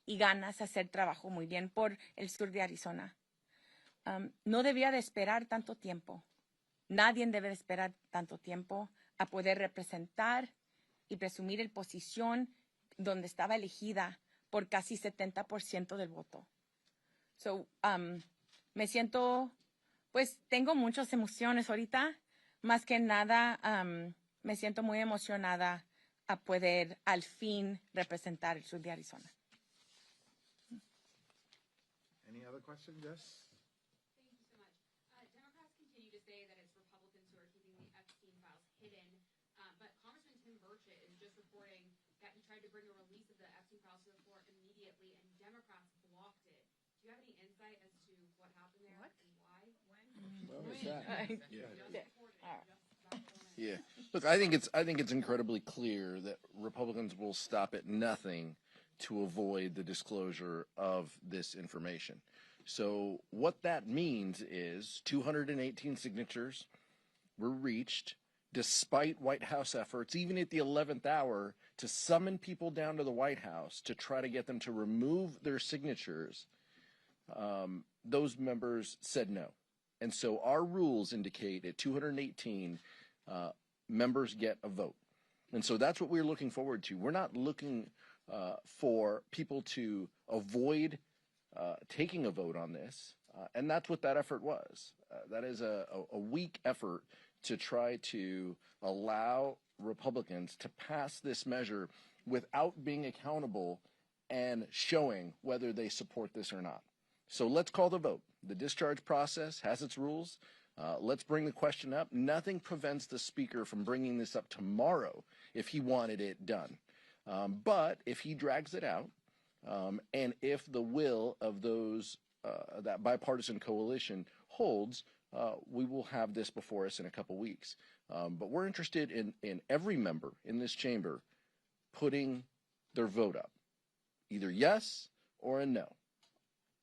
y ganas de hacer trabajo muy bien por el sur de Arizona. No debía de esperar tanto tiempo. Nadie debe de esperar tanto tiempo a poder representar y presumir el posición donde estaba elegida por casi 70% del voto. So, me siento, pues tengo muchas emociones ahorita. Más que nada, me siento muy emocionada a poder al fin representar el sur de Arizona. Any other questions? Yes. Thank you so much. Democrats continue to say that it's Republicans who are keeping the Epstein files hidden, but Congressman Tim Burchett is just reporting that he tried to bring a release of the Epstein files to the floor immediately, and Democrats blocked it. Do you have any insight as to what happened there and why? What was that? Yeah. Look, I think it's incredibly clear that Republicans will stop at nothing to avoid the disclosure of this information. So what that means is 218 signatures were reached despite White House efforts, even at the 11th hour, to summon people down to the White House to try to get them to remove their signatures. Those members said no. And so our rules indicate at 218, members get a vote. And so that's what we're looking forward to. We're not looking for people to avoid taking a vote on this. And that's what that effort was. That is a weak effort to try to allow Republicans to pass this measure without being accountable and showing whether they support this or not. So let's call the vote. The discharge process has its rules. Let's bring the question up. Nothing prevents the speaker from bringing this up tomorrow if he wanted it done. But if he drags it out, and if the will of those, that bipartisan coalition holds, we will have this before us in a couple weeks. But we're interested in every member in this chamber putting their vote up, either yes or a no.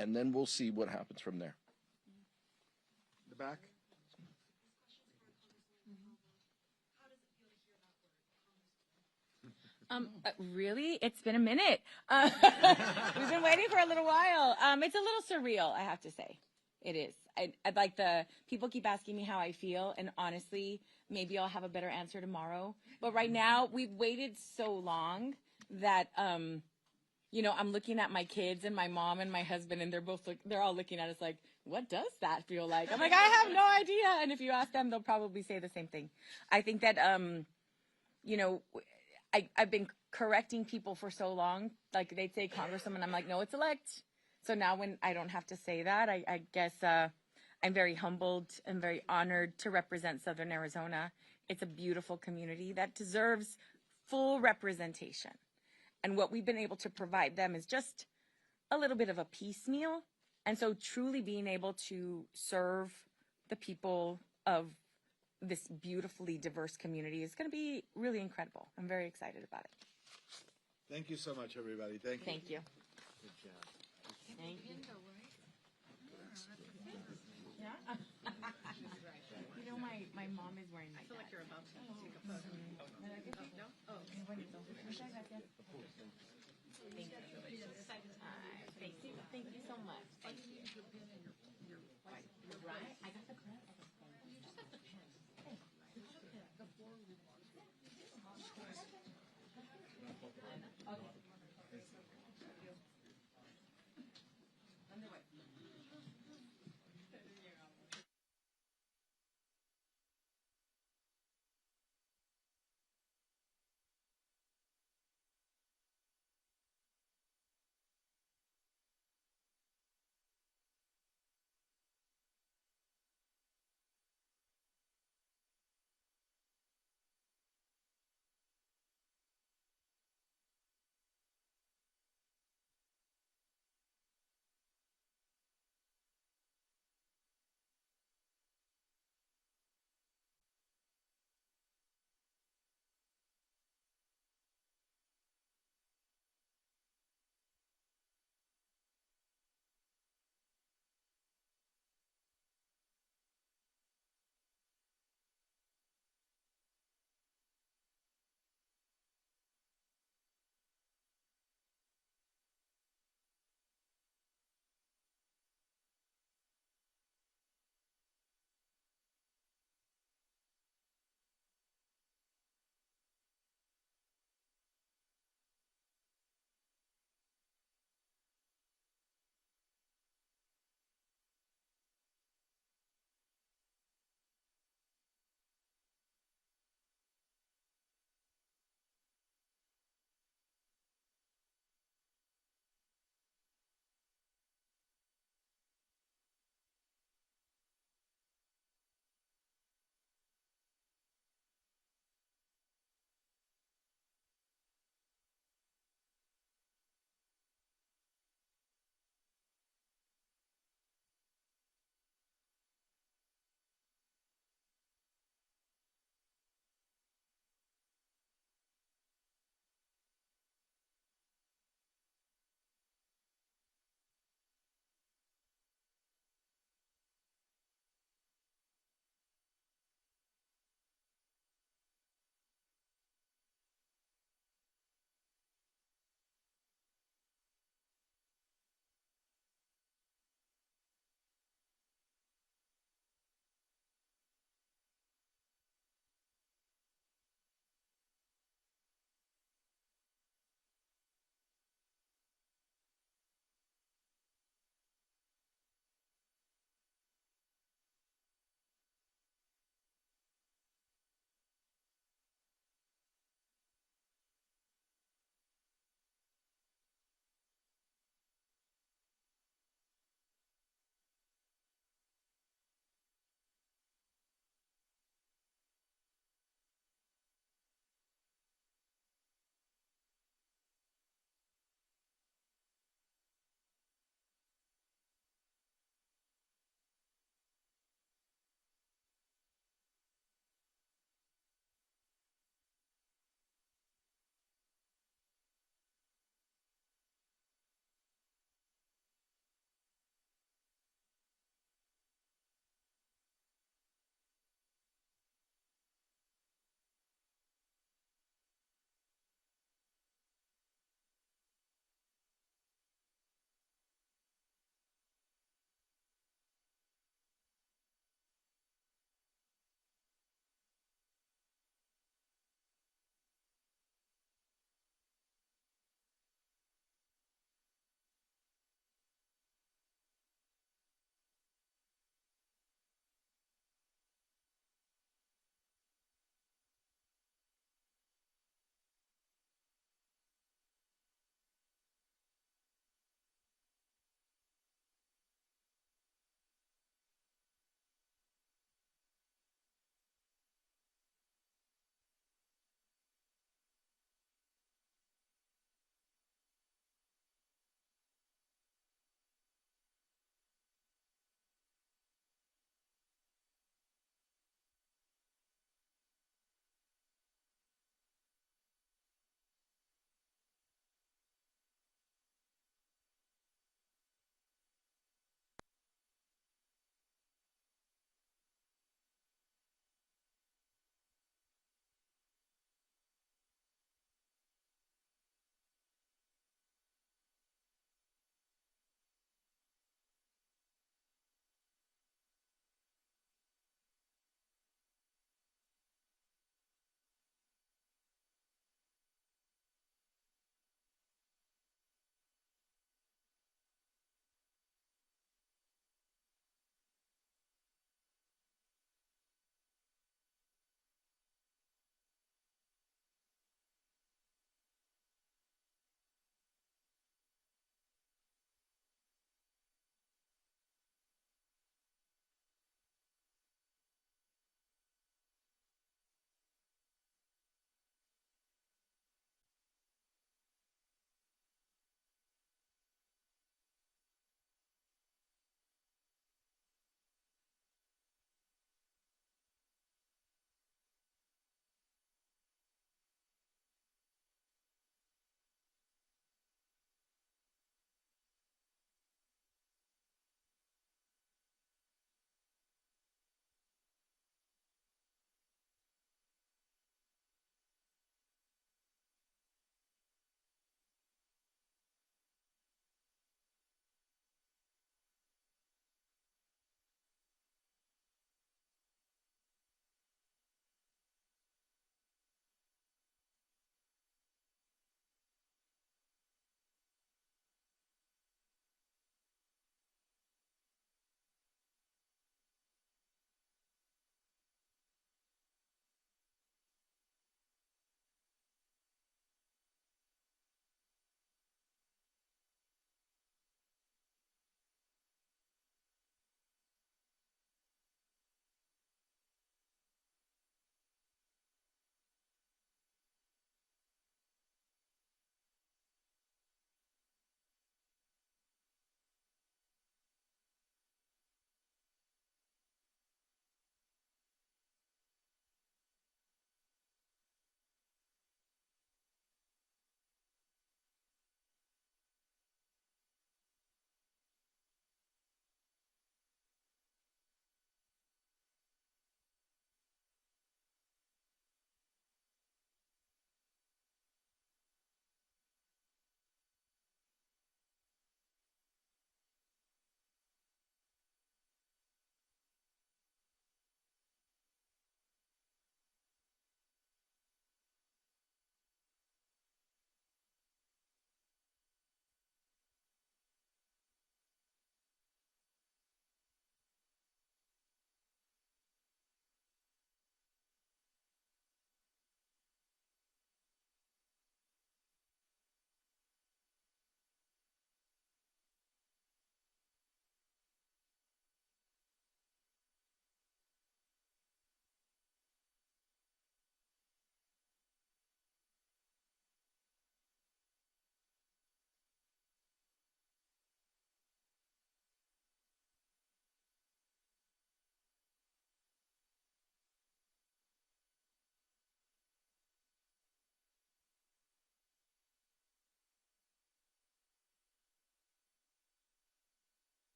And then we'll see what happens from there. The back. Really? It's been a minute. We've been waiting for a little while. It's a little surreal, I have to say. It is. I'd like people keep asking me how I feel, and honestly, maybe I'll have a better answer tomorrow. But right now, we've waited so long that, I'm looking at my kids and my mom and my husband, and they're all looking at us like, what does that feel like? I'm like, I have no idea. And if you ask them, they'll probably say the same thing. I think that, I've been correcting people for so long. Like they'd say Congresswoman, I'm like, no, it's elect. So now when I don't have to say that, I guess I'm very humbled and very honored to represent Southern Arizona. It's a beautiful community that deserves full representation. And what we've been able to provide them is just a little bit of a piecemeal. And so truly being able to serve the people of this beautifully diverse community is going to be really incredible. I'm very excited about it. Thank you so much, everybody. Thank you. Thank you. Good job. Thank you. Yeah. My mom is wearing my. I feel like you're about to take a photo. No? Oh, qué bonito. Muchas gracias. Thank you. Thank you so much.